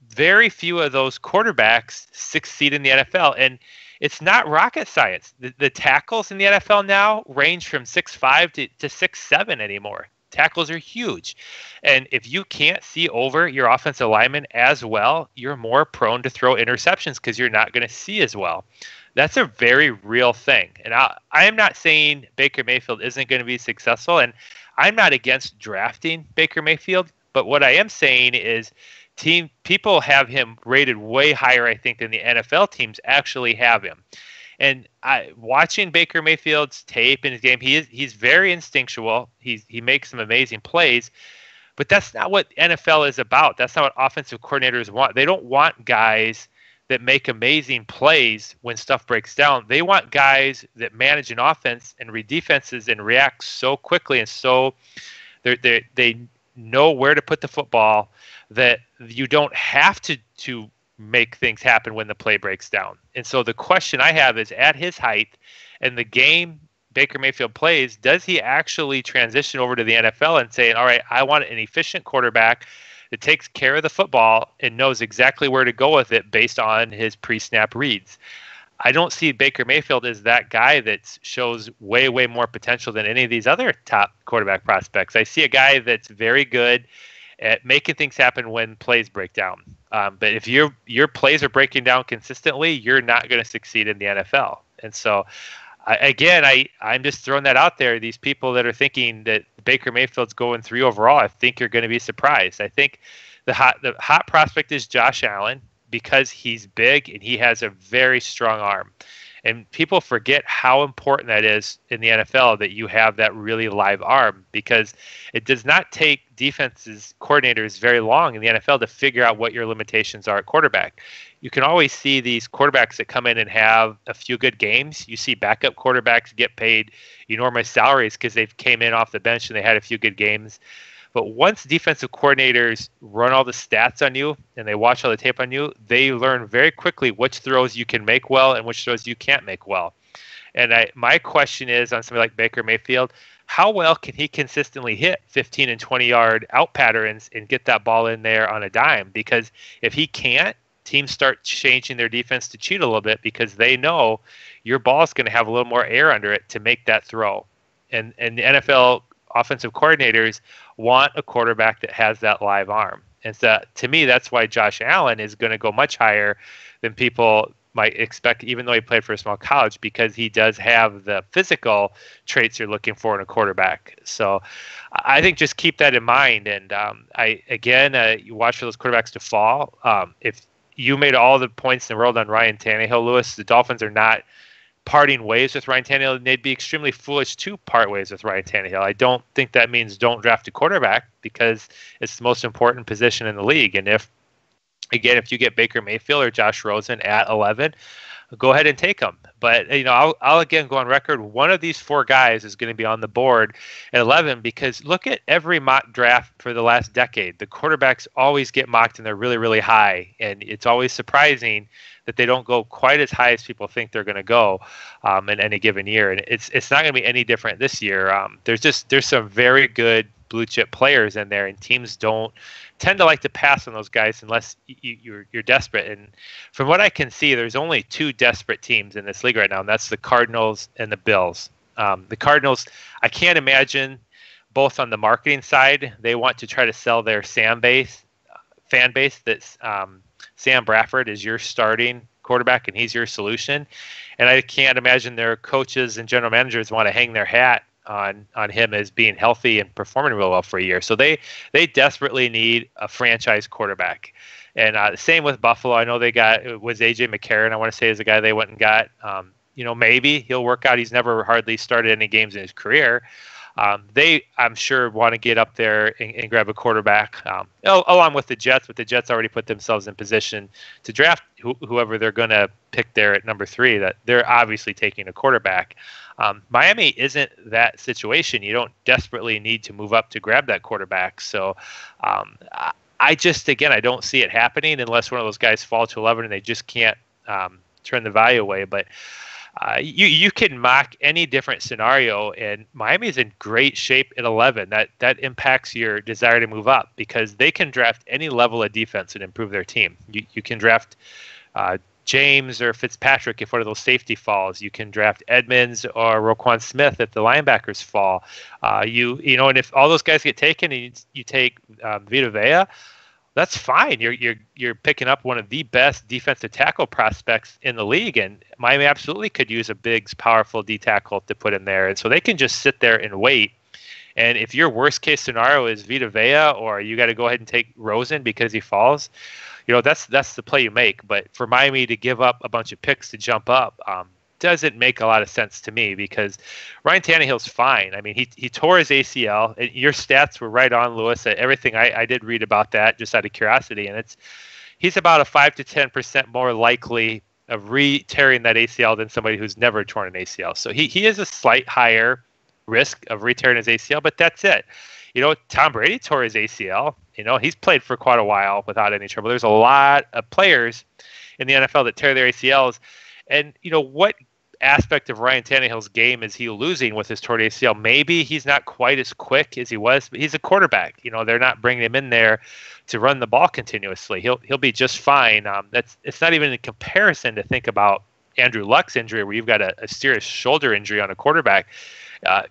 Very few of those quarterbacks succeed in the NFL, and it's not rocket science. The tackles in the NFL now range from 6'5" to 6'7" anymore. Tackles are huge. And if you can't see over your offensive lineman as well, you're more prone to throw interceptions because you're not going to see as well. That's a very real thing. And I am not saying Baker Mayfield isn't going to be successful, and I'm not against drafting Baker Mayfield, but what I am saying is people have him rated way higher, I think, than the NFL teams actually have him. And watching Baker Mayfield's tape in his game, he's very instinctual. He makes some amazing plays, but that's not what NFL is about. That's not what offensive coordinators want. They don't want guys that make amazing plays when stuff breaks down. They want guys that manage an offense and read defenses and react so quickly and so they know where to put the football that you don't have to make things happen when the play breaks down. And so the question I have is, at his height and the game Baker Mayfield plays, does he actually transition over to the NFL and say, all right, I want an efficient quarterback that takes care of the football and knows exactly where to go with it based on his pre-snap reads? I don't see Baker Mayfield as that guy that shows way, way more potential than any of these other top quarterback prospects. I see a guy that's very good at making things happen when plays break down. But if your plays are breaking down consistently, you're not going to succeed in the NFL. And so, I'm just throwing that out there. These people that are thinking that Baker Mayfield's going 3 overall, I think you're going to be surprised. I think the hot prospect is Josh Allen because he's big and he has a very strong arm. And people forget how important that is in the NFL, that you have that really live arm, because it does not take defenses coordinators very long in the NFL to figure out what your limitations are at quarterback. You can always see these quarterbacks that come in and have a few good games. You see backup quarterbacks get paid enormous salaries because they came in off the bench and they had a few good games. But once defensive coordinators run all the stats on you and they watch all the tape on you, they learn very quickly which throws you can make well and which throws you can't make well. And my question is, on somebody like Baker Mayfield, how well can he consistently hit 15 and 20-yard out patterns and get that ball in there on a dime? Because if he can't, teams start changing their defense to cheat a little bit because they know your ball is going to have a little more air under it to make that throw. And the NFL offensive coordinators want a quarterback that has that live arm. And so, to me, that's why Josh Allen is going to go much higher than people might expect, even though he played for a small college, because he does have the physical traits you're looking for in a quarterback. So I think just keep that in mind. And you watch for those quarterbacks to fall. If you made all the points in the world on Ryan Tannehill, Lewis, the Dolphins are not parting ways with Ryan Tannehill, and they'd be extremely foolish to part ways with Ryan Tannehill. I don't think that means don't draft a quarterback, because it's the most important position in the league. And if you get Baker Mayfield or Josh Rosen at 11, go ahead and take them. But I'll again go on record. One of these 4 guys is going to be on the board at 11 because look at every mock draft for the last decade. The quarterbacks always get mocked and they're really, really high, and it's always surprising that they don't go quite as high as people think they're going to go in any given year. And it's not going to be any different this year. There's some very good blue chip players in there, and teams don't tend to like to pass on those guys unless you're desperate. And from what I can see, there's only 2 desperate teams in this league right now, and that's the Cardinals and the Bills. The Cardinals, I can't imagine, both on the marketing side, they want to try to sell their fan base that Sam Bradford is your starting quarterback and he's your solution. And I can't imagine their coaches and general managers want to hang their hat on him as being healthy and performing real well for a year. So they desperately need a franchise quarterback. And same with Buffalo. I know it was AJ McCarron, I want to say, is the guy they went and got. Maybe he'll work out. He's never hardly started any games in his career. They, I'm sure, want to get up there and grab a quarterback, along with the Jets. But the Jets already put themselves in position to draft whoever they're going to pick there at number 3. That they're obviously taking a quarterback. Miami isn't that situation. You don't desperately need to move up to grab that quarterback. So I don't see it happening unless one of those guys fall to 11 and they just can't turn the value away. But you can mock any different scenario, and Miami's in great shape at 11. That impacts your desire to move up because they can draft any level of defense and improve their team. You can draft James or Fitzpatrick if one of those safety falls. You can draft Edmonds or Roquan Smith if the linebackers fall. And if all those guys get taken and you take Vita Vea, that's fine. You're picking up one of the best defensive tackle prospects in the league, and Miami absolutely could use a big, powerful D tackle to put in there. And so they can just sit there and wait. And if your worst case scenario is Vita Vea, or you got to go ahead and take Rosen because he falls, that's the play you make. But for Miami to give up a bunch of picks to jump up doesn't make a lot of sense to me because Ryan Tannehill's fine. I mean, he tore his ACL. And your stats were right on, Lewis. Everything I did read about that just out of curiosity, and he's about a 5 to 10% more likely of re-tearing that ACL than somebody who's never torn an ACL. So he is a slight higher risk of re-tearing his ACL, but that's it. Tom Brady tore his ACL. He's played for quite a while without any trouble. There's a lot of players in the NFL that tear their ACLs. And, what aspect of Ryan Tannehill's game is he losing with his torn ACL? Maybe he's not quite as quick as he was, but he's a quarterback. They're not bringing him in there to run the ball continuously. He'll be just fine. It's not even in comparison to think about Andrew Luck's injury where you've got a serious shoulder injury on a quarterback.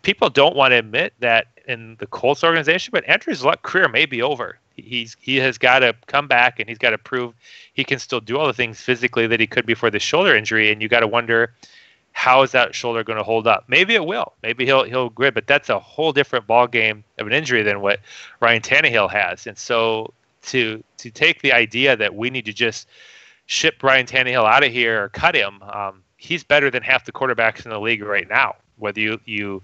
People don't want to admit that in the Colts organization, but Andrew Luck's career may be over. He has got to come back, and he's got to prove he can still do all the things physically that he could before the shoulder injury. And you got to wonder, how is that shoulder going to hold up? Maybe it will. Maybe he'll grit, but that's a whole different ball game of an injury than what Ryan Tannehill has. And so to take the idea that we need to just ship Ryan Tannehill out of here or cut him, he's better than half the quarterbacks in the league right now. Whether you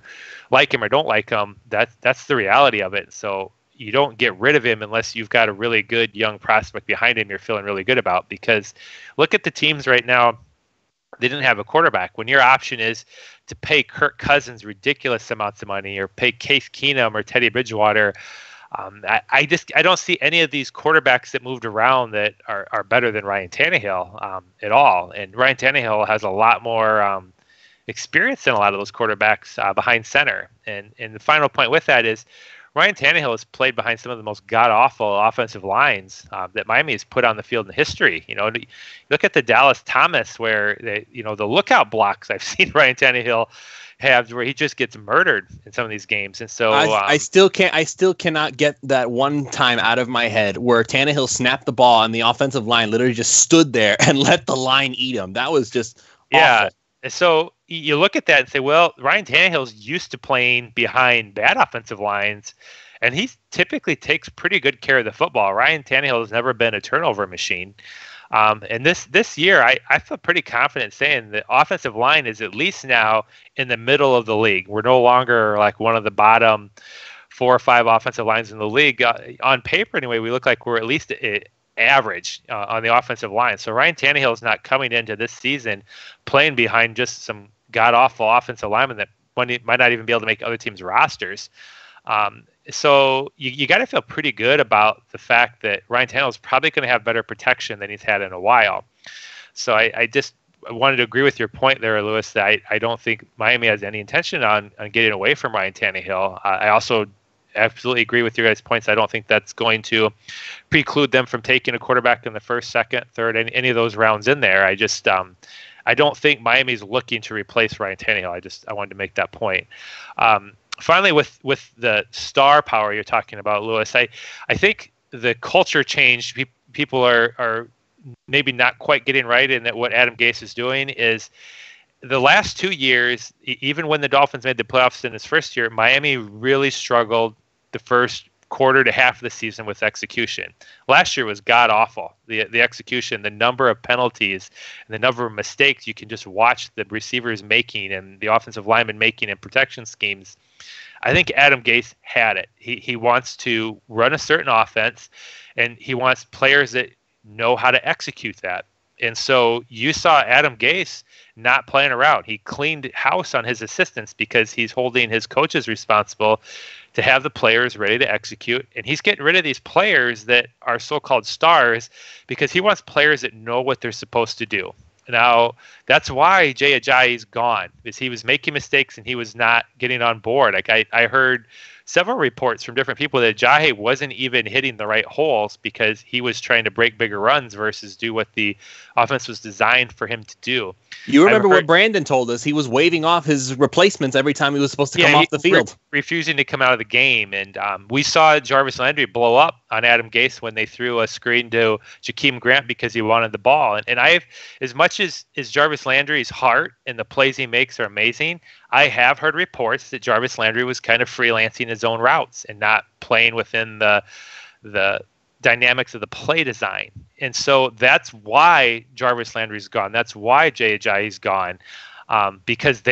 like him or don't like him, that's the reality of it. So you don't get rid of him unless you've got a really good young prospect behind him you're feeling really good about. Because look at the teams right now. They didn't have a quarterback. When your option is to pay Kirk Cousins ridiculous amounts of money or pay Case Keenum or Teddy Bridgewater, I don't see any of these quarterbacks that moved around that are better than Ryan Tannehill at all. And Ryan Tannehill has a lot more experience than a lot of those quarterbacks behind center. And the final point with that is Ryan Tannehill has played behind some of the most god-awful offensive lines that Miami has put on the field in history. Look at the Dallas Thomas, where the lookout blocks I've seen Ryan Tannehill have, where he just gets murdered in some of these games. And so I still cannot get that one time out of my head where Tannehill snapped the ball and the offensive line literally just stood there and let the line eat him. That was just awful. And so you look at that and say, well, Ryan Tannehill's used to playing behind bad offensive lines, and he typically takes pretty good care of the football. Ryan Tannehill has never been a turnover machine. And this year, I feel pretty confident saying the offensive line is at least now in the middle of the league. We're no longer like one of the bottom 4 or 5 offensive lines in the league. On paper, anyway, we look like we're at least average on the offensive line. So Ryan Tannehill is not coming into this season playing behind just some god-awful offensive linemen that might not even be able to make other teams' rosters. So you got to feel pretty good about the fact that Ryan Tannehill is probably going to have better protection than he's had in a while. So I wanted to agree with your point there, Lewis, that I don't think Miami has any intention on getting away from Ryan Tannehill. I also absolutely agree with your guys' points. I don't think that's going to preclude them from taking a quarterback in the first, second, third, any of those rounds in there. I don't think Miami's looking to replace Ryan Tannehill. I wanted to make that point. Finally, with the star power you're talking about, Lewis, I think the culture change people are maybe not quite getting right in that what Adam Gase is doing is the last 2 years, even when the Dolphins made the playoffs in his first year, Miami really struggled the first quarter to half of the season with execution. Last year was god awful. The execution, the number of penalties, and the number of mistakes you can just watch the receivers making and the offensive linemen making in protection schemes. I think Adam Gase had it. He wants to run a certain offense, and he wants players that know how to execute that. And so you saw Adam Gase not playing around. He cleaned house on his assistants because he's holding his coaches responsible to have the players ready to execute. And he's getting rid of these players that are so-called stars because he wants players that know what they're supposed to do. Now, that's why Jay Ajayi's gone, because he was making mistakes and he was not getting on board. Like I heard several reports from different people that Ajayi wasn't even hitting the right holes because he was trying to break bigger runs versus do what the offense was designed for him to do. You remember what Brandon told us? He was waving off his replacements every time he was supposed to come off the field. Refusing to come out of the game. And we saw Jarvis Landry blow up on Adam Gase when they threw a screen to Jakeem Grant because he wanted the ball. And I've, as much as Jarvis Landry's heart and the plays he makes are amazing, I have heard reports that Jarvis Landry was kind of freelancing his own routes and not playing within the dynamics of the play design. And so that's why Jarvis Landry's gone. That's why Jay Ajayi's gone. Because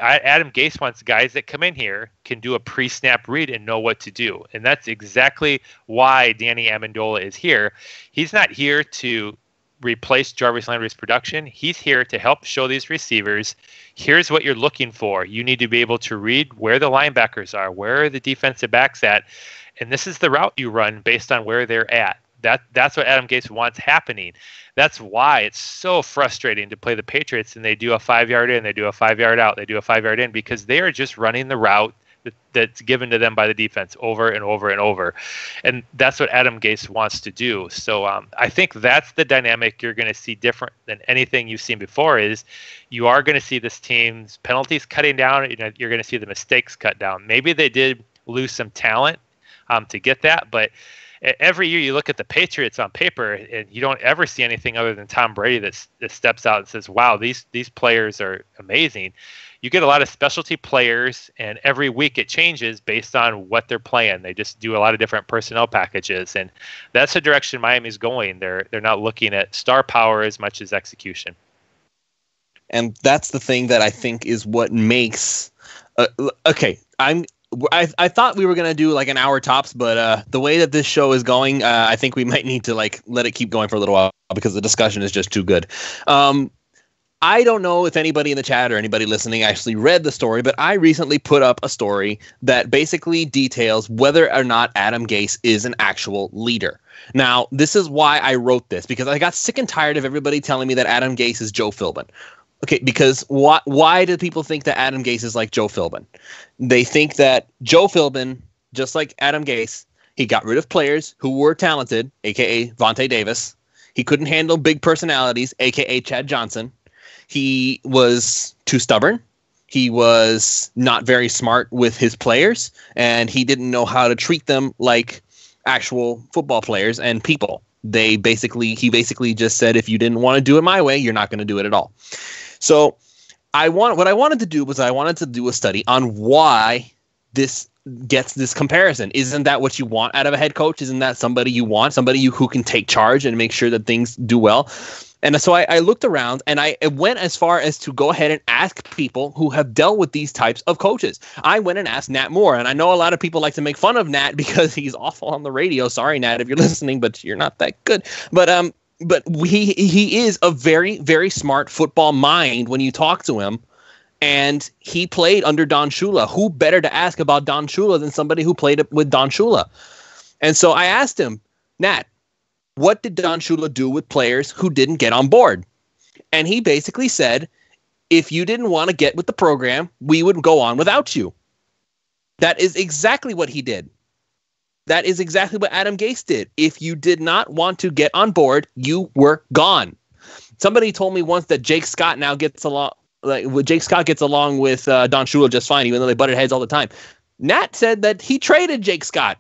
Adam Gase wants guys that come in here, can do a pre-snap read and know what to do. And that's exactly why Danny Amendola is here. He's not here to replace Jarvis Landry's production. He's here to help show these receivers, here's what you're looking for. You need to be able to read where the linebackers are, where are the defensive backs at, and this is the route you run based on where they're at. That's what Adam Gase wants happening. That's why it's so frustrating to play the Patriots and they do a 5-yard in, they do a 5-yard out, they do a 5-yard in, because they are just running the route that's given to them by the defense over and over and over. And that's what Adam Gase wants to do. So I think that's the dynamic you're going to see different than anything you've seen before. Is you are going to see this team's penalties cutting down. You're going to see the mistakes cut down. Maybe they did lose some talent to get that, but every year you look at the Patriots on paper and you don't ever see anything other than Tom Brady that steps out and says, wow, these players are amazing. You get a lot of specialty players, and every week it changes based on what they're playing. They just do a lot of different personnel packages, and that's the direction Miami's going. They're not looking at star power as much as execution. And that's the thing that I think is what makes okay. I thought we were gonna do like an hour tops, but the way that this show is going, I think we might need to like let it keep going for a little while because the discussion is just too good. I don't know if anybody in the chat or anybody listening actually read the story, but I recently put up a story that basically details whether or not Adam Gase is an actual leader. Now, this is why I wrote this, because I got sick and tired of everybody telling me that Adam Gase is Joe Philbin. Okay, because why do people think that Adam Gase is like Joe Philbin? They think that Joe Philbin, just like Adam Gase, he got rid of players who were talented, a.k.a. Vontae Davis. He couldn't handle big personalities, a.k.a. Chad Johnson. He was too stubborn. He was not very smart with his players, and he didn't know how to treat them like actual football players and people. He basically just said, if you didn't want to do it my way, you're not going to do it at all. So what I wanted to do was I wanted to do a study on why this gets this comparison. Isn't that what you want out of a head coach? Isn't that somebody you want, somebody who can take charge and make sure that things do well? And so I looked around and I went as far as to go ahead and ask people who have dealt with these types of coaches. I went and asked Nat Moore, and I know a lot of people like to make fun of Nat because he's awful on the radio. Sorry, Nat, if you're listening, but you're not that good. But he is a very, very smart football mind when you talk to him. And he played under Don Shula. Who better to ask about Don Shula than somebody who played with Don Shula? And so I asked him, Nat, what did Don Shula do with players who didn't get on board? And he basically said, if you didn't want to get with the program, we would go on without you. That is exactly what he did. That is exactly what Adam Gase did. If you did not want to get on board, you were gone. Somebody told me once that Jake Scott now gets along, Jake Scott gets along with Don Shula just fine, even though they butted heads all the time. Nat said that he traded Jake Scott.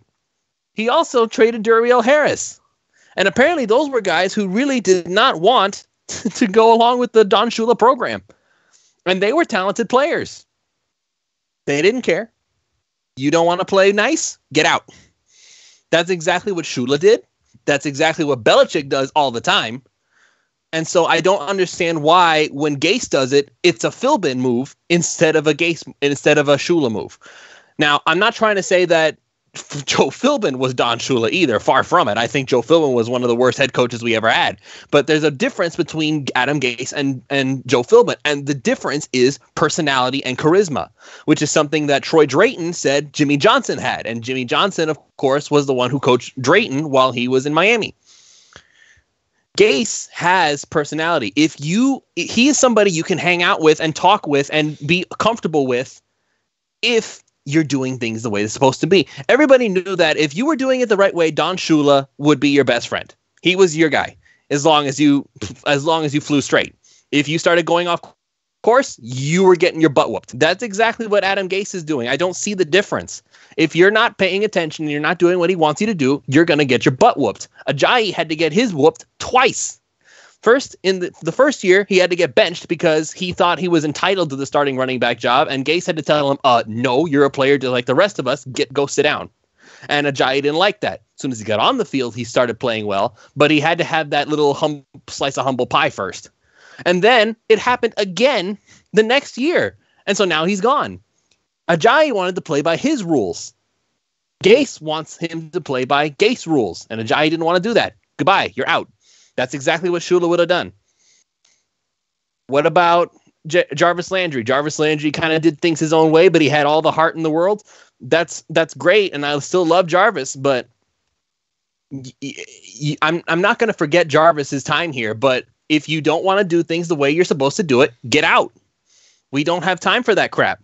He also traded Duriel Harris. And apparently those were guys who really did not want to go along with the Don Shula program. And they were talented players. They didn't care. You don't want to play nice? Get out. That's exactly what Shula did. That's exactly what Belichick does all the time. And so I don't understand why when Gase does it, it's a Philbin move instead of a Shula move. Now, I'm not trying to say that Joe Philbin was Don Shula either. Far from it. I think Joe Philbin was one of the worst head coaches we ever had. But there's a difference between Adam Gase and Joe Philbin. And the difference is personality and charisma, which is something that Troy Drayton said Jimmy Johnson had. And Jimmy Johnson, of course, was the one who coached Drayton while he was in Miami. Gase has personality. He is somebody you can hang out with and talk with and be comfortable with if you're doing things the way they're supposed to be. Everybody knew that if you were doing it the right way, Don Shula would be your best friend. He was your guy as long as you flew straight. If you started going off course, you were getting your butt whooped. That's exactly what Adam Gase is doing. I don't see the difference. If you're not paying attention and you're not doing what he wants you to do, you're going to get your butt whooped. Ajayi had to get his whooped twice. First, in the first year, he had to get benched because he thought he was entitled to the starting running back job, and Gase had to tell him, no, you're a player just like the rest of us. Go sit down. And Ajayi didn't like that. As soon as he got on the field, he started playing well, but he had to have that little slice of humble pie first. And then it happened again the next year, and so now he's gone. Ajayi wanted to play by his rules. Gase wants him to play by Gase rules, and Ajayi didn't want to do that. Goodbye, you're out. That's exactly what Shula would have done. What about Jarvis Landry? Jarvis Landry kind of did things his own way, but he had all the heart in the world. That's great, and I still love Jarvis, but I'm not going to forget Jarvis's time here. But if you don't want to do things the way you're supposed to do it, get out. We don't have time for that crap.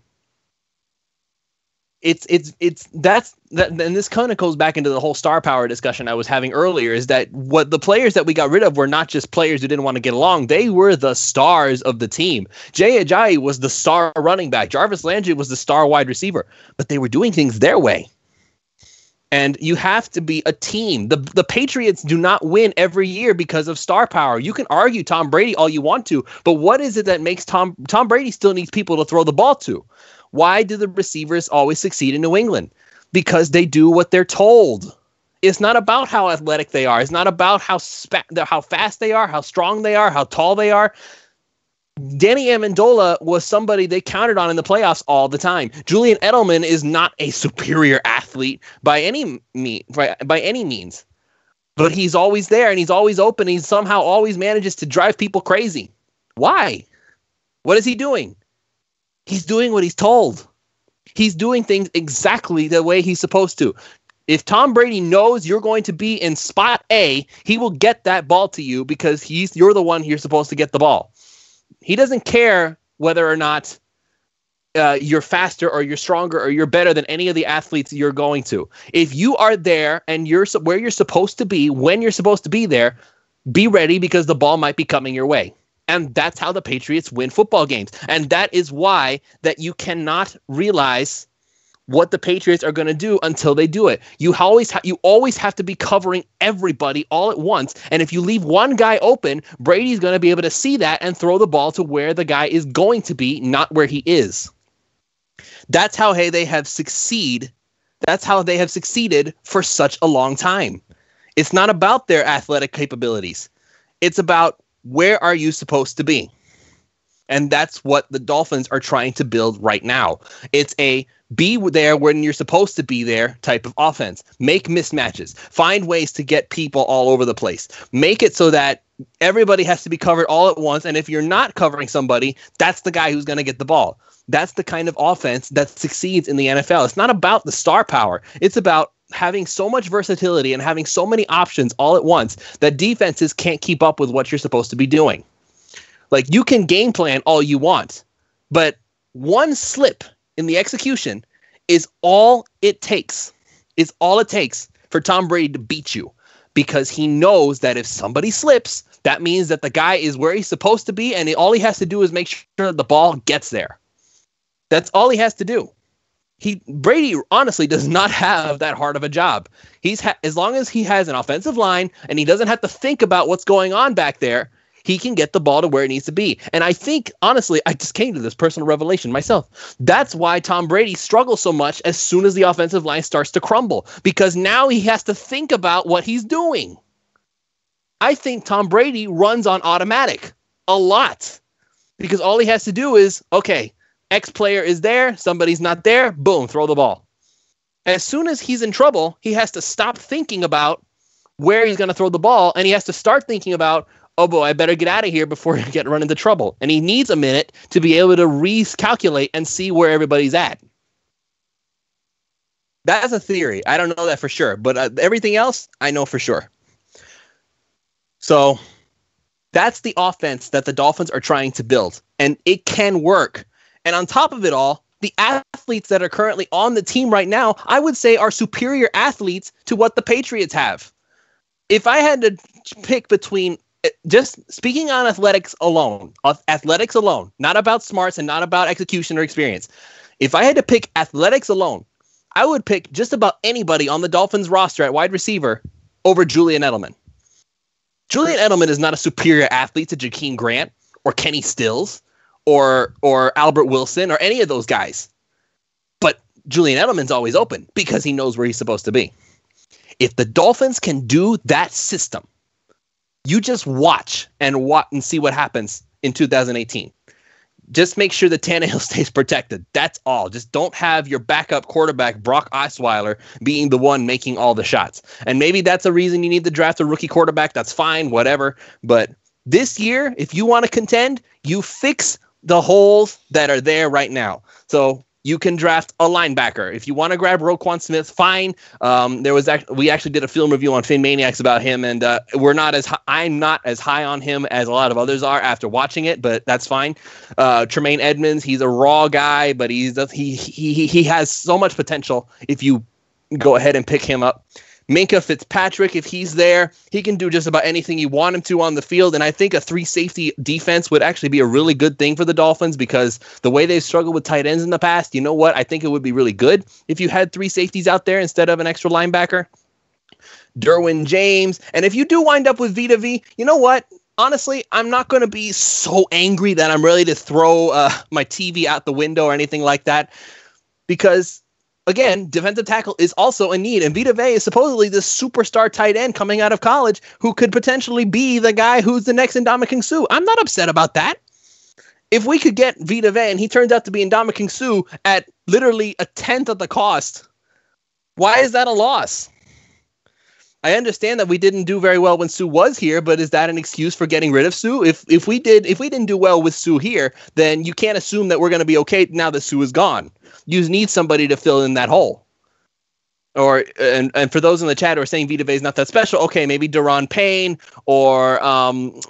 And this kind of goes back into the whole star power discussion I was having earlier, is that what the players that we got rid of were not just players who didn't want to get along. They were the stars of the team. Jay Ajayi was the star running back. Jarvis Landry was the star wide receiver, but they were doing things their way. And you have to be a team. The Patriots do not win every year because of star power. You can argue Tom Brady all you want to, but what is it that makes Tom Brady still needs people to throw the ball to? Why do the receivers always succeed in New England? Because they do what they're told. It's not about how athletic they are. It's not about how fast they are, how strong they are, how tall they are. Danny Amendola was somebody they counted on in the playoffs all the time. Julian Edelman is not a superior athlete by any means. But he's always there, and he's always open. He somehow always manages to drive people crazy. Why? What is he doing? He's doing what he's told. He's doing things exactly the way he's supposed to. If Tom Brady knows you're going to be in spot A, he will get that ball to you because you're the one you're supposed to get the ball. He doesn't care whether or not you're faster or you're stronger or you're better than any of the athletes you're going to. If you are there and you're where you're supposed to be, when you're supposed to be there, be ready because the ball might be coming your way. And that's how the Patriots win football games. And that is why that you cannot realize what the Patriots are going to do until they do it. You always have to be covering everybody all at once. And if you leave one guy open, Brady's going to be able to see that and throw the ball to where the guy is going to be, not where he is. That's how they have succeeded. That's how they have succeeded for such a long time. It's not about their athletic capabilities. It's about where are you supposed to be? And that's what the Dolphins are trying to build right now. It's a be there when you're supposed to be there type of offense. Make mismatches. Find ways to get people all over the place. Make it so that everybody has to be covered all at once. And if you're not covering somebody, that's the guy who's going to get the ball. That's the kind of offense that succeeds in the NFL. It's not about the star power. It's about having so much versatility and having so many options all at once that defenses can't keep up with what you're supposed to be doing. Like, you can game plan all you want, but one slip in the execution is all it takes. Is all it takes for Tom Brady to beat you, because he knows that if somebody slips, that means that the guy is where he's supposed to be, and all he has to do is make sure the ball gets there. That's all he has to do. Brady honestly does not have that hard of a job. As long as he has an offensive line and he doesn't have to think about what's going on back there, he can get the ball to where it needs to be. And I think, honestly, I just came to this personal revelation myself. That's why Tom Brady struggles so much as soon as the offensive line starts to crumble, because now he has to think about what he's doing. I think Tom Brady runs on automatic a lot, because all he has to do is, okay, X player is there, somebody's not there, boom, throw the ball. As soon as he's in trouble, he has to stop thinking about where he's going to throw the ball, and he has to start thinking about, oh boy, I better get out of here before I run into trouble. And he needs a minute to be able to recalculate and see where everybody's at. That's a theory. I don't know that for sure, but everything else, I know for sure. So that's the offense that the Dolphins are trying to build, and it can work. And on top of it all, the athletes that are currently on the team right now, I would say, are superior athletes to what the Patriots have. If I had to pick between, just speaking on athletics alone, not about smarts and not about execution or experience. If I had to pick athletics alone, I would pick just about anybody on the Dolphins roster at wide receiver over Julian Edelman. Julian Edelman is not a superior athlete to Jakeem Grant or Kenny Stills or Albert Wilson or any of those guys. But Julian Edelman's always open because he knows where he's supposed to be. If the Dolphins can do that system, you just watch and see what happens in 2018. Just make sure that Tannehill stays protected. That's all. Just don't have your backup quarterback, Brock Osweiler, being the one making all the shots. And maybe that's a reason you need to draft a rookie quarterback. That's fine, whatever. But this year, if you want to contend, you fix the holes that are there right now. So you can draft a linebacker. If you want to grab Roquan Smith, fine. We actually did a film review on PhinManiacs about him, and I'm not as high on him as a lot of others are after watching it, but that's fine. Tremaine Edmonds, he's a raw guy, but he has so much potential if you go ahead and pick him up. Minkah Fitzpatrick, if he's there, he can do just about anything you want him to on the field. And I think a 3-safety defense would actually be a really good thing for the Dolphins, because the way they've struggled with tight ends in the past, you know what? I think it would be really good if you had 3 safeties out there instead of an extra linebacker. Derwin James. And if you do wind up with Vita V, you know what? Honestly, I'm not going to be so angry that I'm ready to throw my TV out the window or anything like that, because again, defensive tackle is also a need. And Vita Vea is supposedly this superstar tight end coming out of college who could potentially be the guy who's the next Ndamukong Suh. I'm not upset about that. If we could get Vita Vea and he turns out to be Ndamukong Suh at literally a tenth of the cost, why is that a loss? I understand that we didn't do very well when Suh was here, but is that an excuse for getting rid of Suh? If we didn't do well with Suh here, then you can't assume that we're going to be okay now that Suh is gone. You need somebody to fill in that hole. And for those in the chat who are saying Vita Vea is not that special, okay, maybe Daron Payne or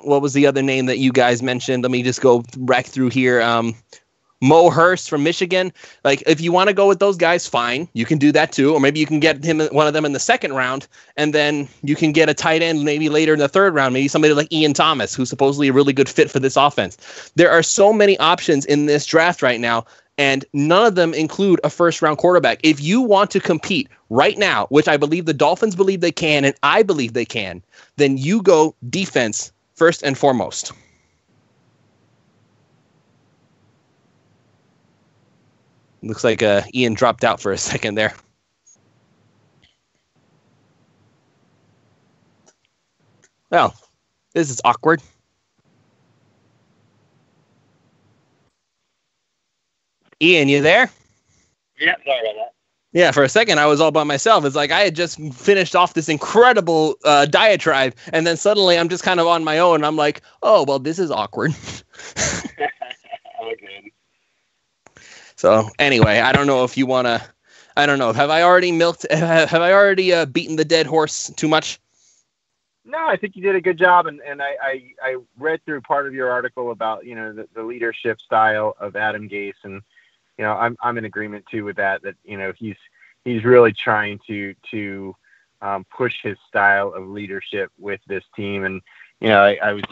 what was the other name that you guys mentioned? Let me just go back through here. Mo Hurst from Michigan. Like, if you want to go with those guys, fine. You can do that too. Or maybe you can get one of them in the second round, and then you can get a tight end maybe later in the third round, maybe somebody like Ian Thomas, who's supposedly a really good fit for this offense. There are so many options in this draft right now, and none of them include a first-round quarterback. If you want to compete right now, which I believe the Dolphins believe they can, and I believe they can, then you go defense first and foremost. Looks like Ian dropped out for a second there. Well, this is awkward. Ian, you there? Yeah, sorry about that. Yeah, for a second I was all by myself. It's like I had just finished off this incredible diatribe, and then suddenly I'm just kind of on my own. I'm like, oh, well, this is awkward. Okay. So anyway, I don't know if you want to. I don't know. Have I already beaten the dead horse too much? No, I think you did a good job, and I read through part of your article about the leadership style of Adam Gase, and I'm in agreement too with that he's really trying to push his style of leadership with this team, and I was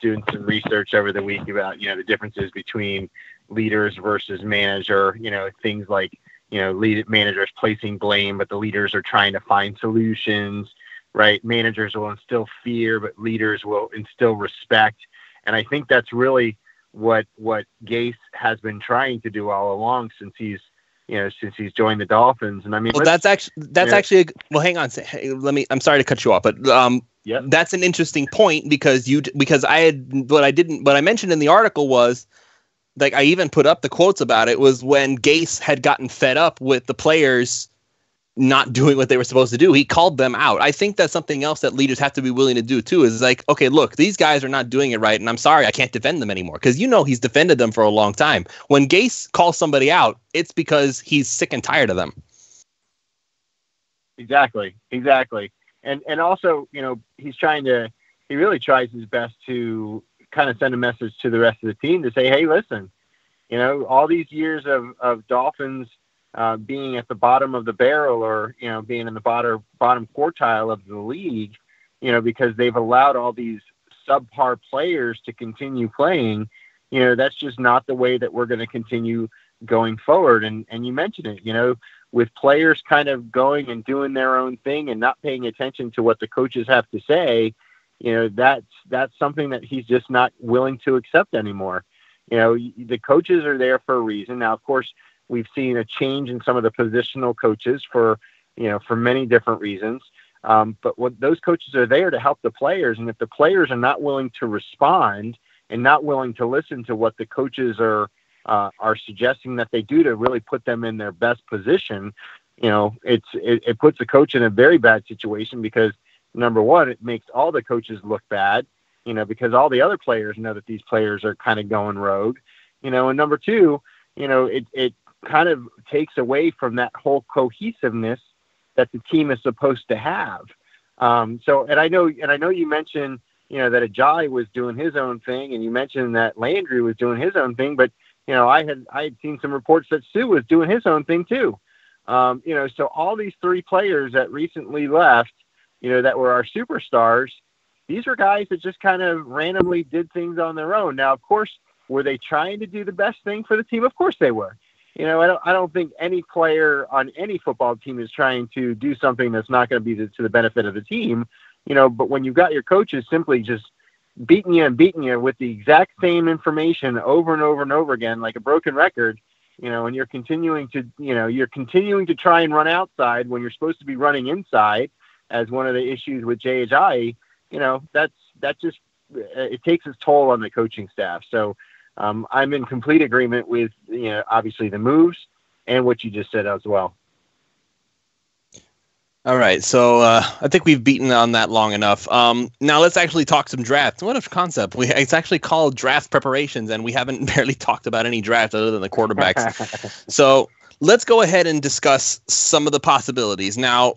doing some research over the week about the differences between leaders versus manager, things like lead managers placing blame, but the leaders are trying to find solutions. Right. Managers will instill fear, but leaders will instill respect. And I think that's really what Gase has been trying to do all along since he's joined the Dolphins. And I mean, well, that's actually well, hang on. I'm sorry to cut you off, but yeah, that's an interesting point because what I mentioned in the article was, like, I even put up the quotes about it, was when Gase had gotten fed up with the players not doing what they were supposed to do. He called them out. I think that's something else that leaders have to be willing to do too, is like, okay, look, these guys are not doing it right, and I'm sorry, I can't defend them anymore. Because he's defended them for a long time. When Gase calls somebody out, it's because he's sick and tired of them. Exactly. And also, he really tries his best to kind of send a message to the rest of the team to say, hey, listen, all these years of Dolphins being at the bottom of the barrel, or being in the bottom quartile of the league, because they've allowed all these subpar players to continue playing, that's just not the way that we're going to continue going forward. And you mentioned it, with players kind of going and doing their own thing and not paying attention to what the coaches have to say, that's something that he's just not willing to accept anymore. The coaches are there for a reason. Now, of course, we've seen a change in some of the positional coaches for many different reasons. But those coaches are there to help the players. And if the players are not willing to respond and not willing to listen to what the coaches are suggesting that they do to really put them in their best position, it puts the coach in a very bad situation, because number one, it makes all the coaches look bad, because all the other players know that these players are kind of going rogue, and number two, it kind of takes away from that whole cohesiveness that the team is supposed to have. And I know you mentioned, that Ajayi was doing his own thing, and you mentioned that Landry was doing his own thing, but I had seen some reports that Sue was doing his own thing too. So all these three players that recently left, that were our superstars, these were guys that just kind of randomly did things on their own. Now, of course, were they trying to do the best thing for the team? Of course they were. I don't think any player on any football team is trying to do something that's not going to be to the benefit of the team. But when you've got your coaches simply just beating you with the exact same information over and over and over again, like a broken record, and you're continuing to try and run outside when you're supposed to be running inside, as one of the issues with Jay Ajayi, it takes its toll on the coaching staff. So I'm in complete agreement with, obviously the moves and what you just said as well. All right. So I think we've beaten on that long enough. Now let's actually talk some drafts. What a concept. It's actually called draft preparations, and we haven't barely talked about any draft other than the quarterbacks. So let's go ahead and discuss some of the possibilities. Now,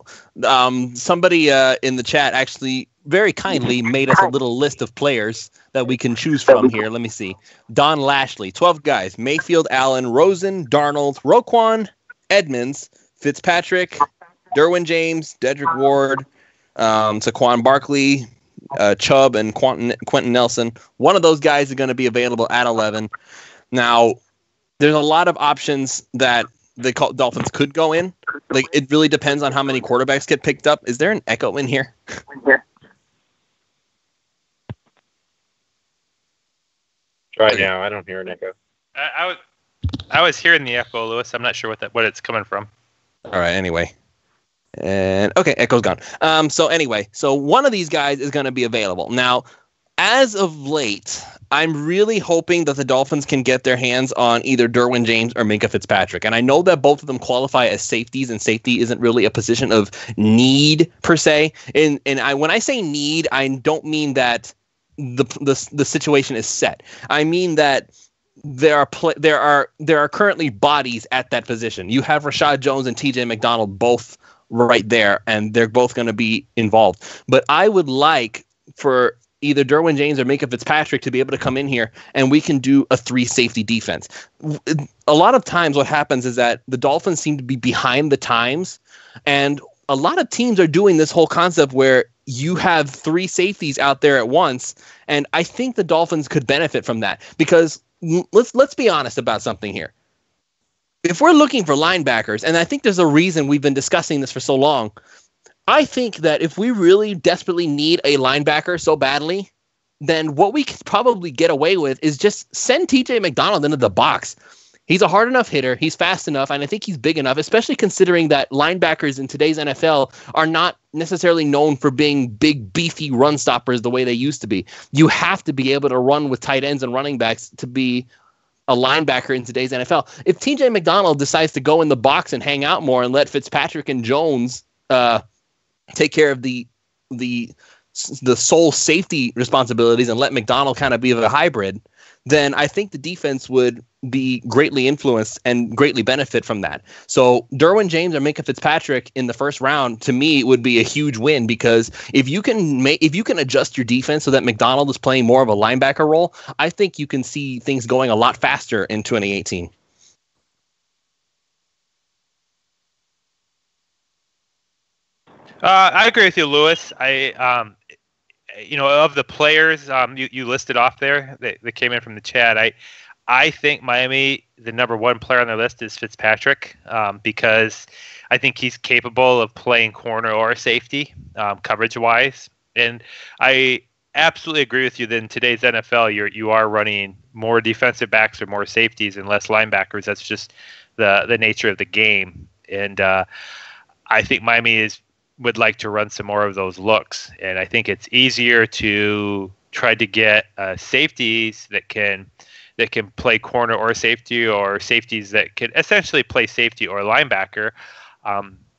somebody in the chat actually very kindly made us a little list of players that we can choose from here. Let me see. Don Lashley, 12 guys. Mayfield, Allen, Rosen, Darnold, Roquan, Edmonds, Fitzpatrick, Derwin James, Dedrick Ward, Saquon Barkley, Chubb, and Quentin Nelson. One of those guys is going to be available at 11. Now, there's a lot of options that the Dolphins could go in. Like, it really depends on how many quarterbacks get picked up. Is there an echo in here? Try now. I don't hear an echo. I was hearing the echo, Lewis. I'm not sure what it's coming from. All right. Anyway. And okay, echo's gone. So one of these guys is going to be available. Now, as of late, I'm really hoping that the Dolphins can get their hands on either Derwin James or Minkah Fitzpatrick. And I know that both of them qualify as safeties, and safety isn't really a position of need per se. And when I say need, I don't mean that the situation is set. I mean that there are currently bodies at that position. You have Rashad Jones and TJ McDonald both right there, and they're both going to be involved. But I would like for either Derwin James or Minkah Fitzpatrick to be able to come in here and we can do a 3 safety defense. A lot of times what happens is that the Dolphins seem to be behind the times, and a lot of teams are doing this whole concept where you have 3 safeties out there at once, and I think the Dolphins could benefit from that because let's be honest about something here. If we're looking for linebackers, and I think there's a reason we've been discussing this for so long, I think that if we really desperately need a linebacker so badly, then what we could probably get away with is just send TJ McDonald into the box. He's a hard enough hitter. He's fast enough. And I think he's big enough, especially considering that linebackers in today's NFL are not necessarily known for being big, beefy run stoppers the way they used to be. You have to be able to run with tight ends and running backs to be a linebacker in today's NFL. If TJ McDonald decides to go in the box and hang out more and let Fitzpatrick and Jones take care of the sole safety responsibilities and let McDonald kind of be a hybrid, then I think the defense would be greatly influenced and greatly benefit from that. So Derwin James or Minkah Fitzpatrick in the first round, to me, would be a huge win, because if you can adjust your defense so that McDonald is playing more of a linebacker role, I think you can see things going a lot faster in 2018. I agree with you, Lewis. Of the players you listed off there that came in from the chat, I think Miami, the number 1 player on their list is Fitzpatrick, because I think he's capable of playing corner or safety, coverage-wise. And I absolutely agree with you that in today's NFL, you are running more defensive backs or more safeties and less linebackers. That's just the nature of the game. And I think Miami would like to run some more of those looks. And I think it's easier to try to get safeties that can play corner or safety, or safeties that can essentially play safety or linebacker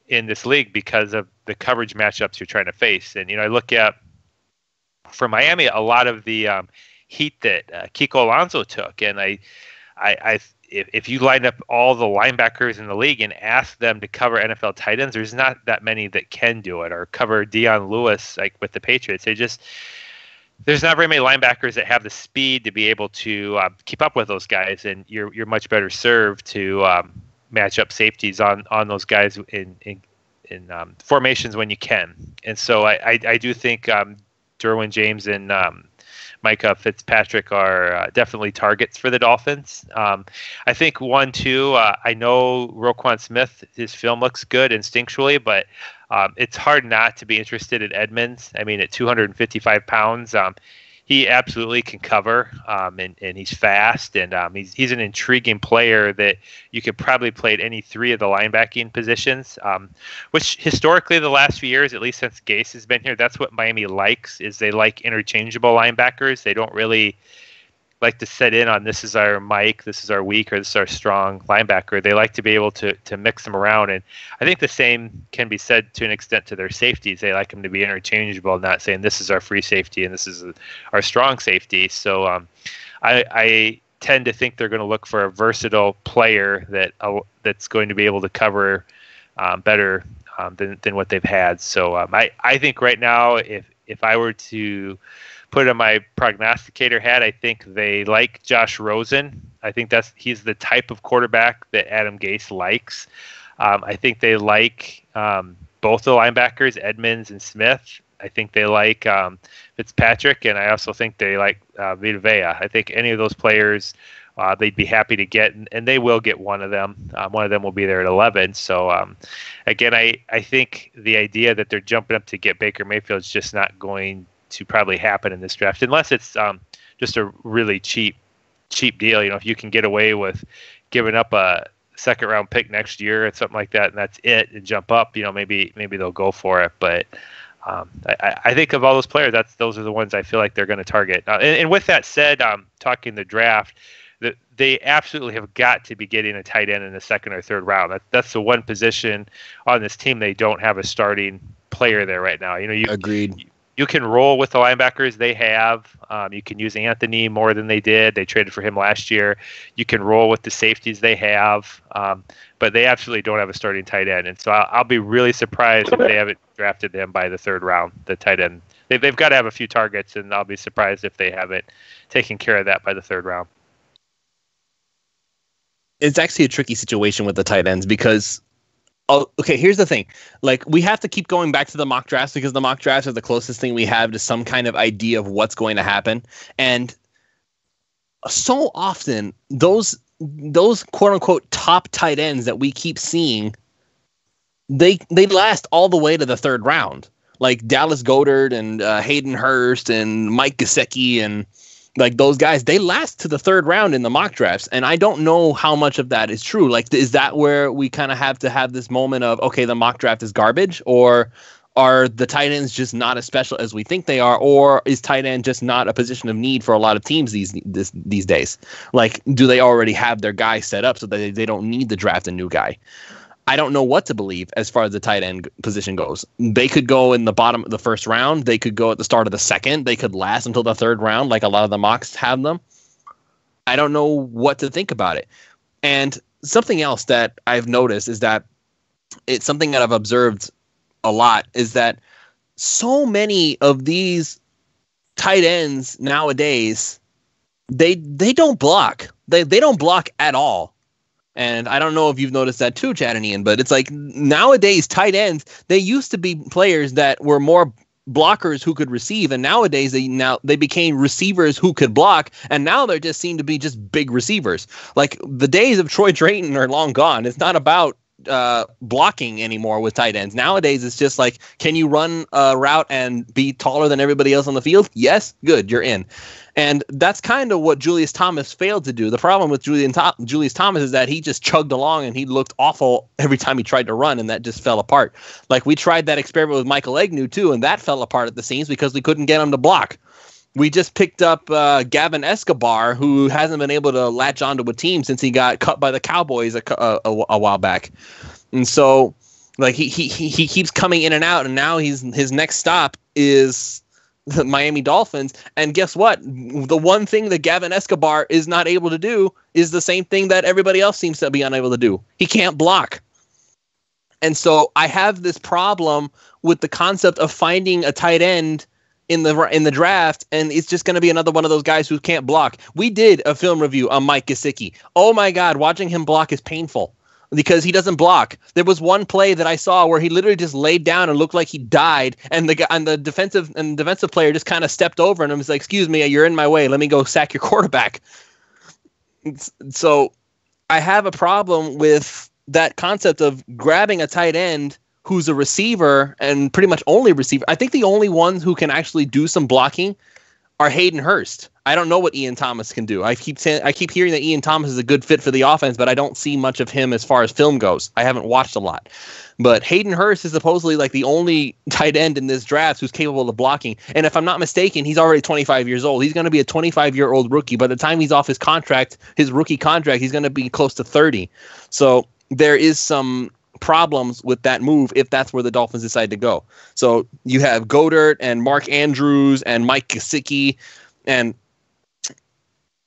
in this league because of the coverage matchups you're trying to face. And, I look at, for Miami, a lot of the heat that Kiko Alonso took. And if you line up all the linebackers in the league and ask them to cover NFL tight ends, there's not that many that can do it, or cover Dion Lewis like with the Patriots. There's not very many linebackers that have the speed to be able to keep up with those guys, and you're much better served to match up safeties on those guys in formations when you can. And so I do think Derwin James and Minkah Fitzpatrick are definitely targets for the Dolphins. I think 1-2, I know Roquan Smith, his film looks good instinctually, but it's hard not to be interested in Edmonds. I mean, at 255 pounds, he absolutely can cover, and he's fast, and he's an intriguing player that you could probably play at any 3 of the linebacking positions, which historically the last few years, at least since Gase has been here, that's what Miami likes, is they like interchangeable linebackers. They don't really like to set in on this is our Mike, this is our weak, or this is our strong linebacker. They like to be able to mix them around. And I think the same can be said to an extent to their safeties. They like them to be interchangeable, not saying this is our free safety and this is our strong safety. So I tend to think they're going to look for a versatile player that's going to be able to cover better than what they've had. So I think right now, if I were to put on my prognosticator hat, I think they like Josh Rosen. I think he's the type of quarterback that Adam Gase likes. I think they like both the linebackers, Edmonds and Smith. I think they like Fitzpatrick, and I also think they like Vita Vea. I think any of those players they'd be happy to get, and they will get one of them. One of them will be there at 11. So, again, I think the idea that they're jumping up to get Baker Mayfield is just not going to probably happen in this draft, unless it's just a really cheap deal. If you can get away with giving up a second round pick next year or something like that, and that's it, and jump up, maybe they'll go for it. But I think of all those players, those are the ones I feel like they're going to target. And with that said, talking the draft, they absolutely have got to be getting a tight end in the second or third round. That's the one position on this team they don't have a starting player there right now. Agreed. You can roll with the linebackers they have. You can use Anthony more than they did. They traded for him last year. You can roll with the safeties they have, but they absolutely don't have a starting tight end. And so I'll be really surprised if they haven't drafted them by the third round, the tight end. They've got to have a few targets, and I'll be surprised if they haven't taken care of that by the third round. It's actually a tricky situation with the tight ends because okay, here's the thing. Like, we have to keep going back to the mock drafts because the mock drafts are the closest thing we have to some kind of idea of what's going to happen. And so often, those quote unquote top tight ends that we keep seeing, they last all the way to the third round. Like Dallas Goedert and Hayden Hurst and Mike Gesicki and like those guys, they last to the third round in the mock drafts. And I don't know how much of that is true. Like, is that where we kind of have to have this moment of, okay, the mock draft is garbage, or are the tight ends just not as special as we think they are, or is tight end just not a position of need for a lot of teams these days? Like, do they already have their guy set up so that they don't need to draft a new guy? I don't know what to believe as far as the tight end position goes. They could go in the bottom of the first round. They could go at the start of the second. They could last until the third round, like a lot of the mocks have them. I don't know what to think about it. And something else that I've noticed is that it's something that I've observed a lot is that so many of these tight ends nowadays, they don't block. They don't block at all. And I don't know if you've noticed that too, Chad and Ian, but it's like nowadays tight ends, they used to be players that were more blockers who could receive, and nowadays they became receivers who could block, and now they just seem to be just big receivers. Like, the days of Troy Drayton are long gone. It's not about blocking anymore with tight ends. Nowadays it's just like, can you run a route and be taller than everybody else on the field? Yes, good, you're in. And that's kind of what Julius Thomas failed to do. The problem with Julius Thomas is that he just chugged along and he looked awful every time he tried to run, and that just fell apart. Like, we tried that experiment with Michael Agnew too, and that fell apart at the seams because we couldn't get him to block. We just picked up Gavin Escobar, who hasn't been able to latch onto a team since he got cut by the Cowboys a while back. And so, like, he keeps coming in and out, and now his next stop is the Miami Dolphins. And guess what? The one thing that Gavin Escobar is not able to do is the same thing that everybody else seems to be unable to do. He can't block. And so I have this problem with the concept of finding a tight end in the draft, and it's just going to be another one of those guys who can't block. We did a film review on Mike Gesicki. Oh my God, watching him block is painful because he doesn't block. There was one play that I saw where he literally just laid down and looked like he died, and the defensive player just kind of stepped over and was like, "Excuse me, you're in my way. Let me go sack your quarterback." So I have a problem with that concept of grabbing a tight end who's a receiver and pretty much only receiver. I think the only ones who can actually do some blocking are Hayden Hurst. I don't know what Ian Thomas can do. I keep hearing that Ian Thomas is a good fit for the offense, but I don't see much of him as far as film goes. I haven't watched a lot. But Hayden Hurst is supposedly like the only tight end in this draft who's capable of blocking. And if I'm not mistaken, he's already 25 years old. He's going to be a 25-year-old rookie. By the time he's off his rookie contract, he's going to be close to 30. So there is some problems with that move if that's where the Dolphins decide to go. So you have Goedert and Mark Andrews and Mike Gesicki, and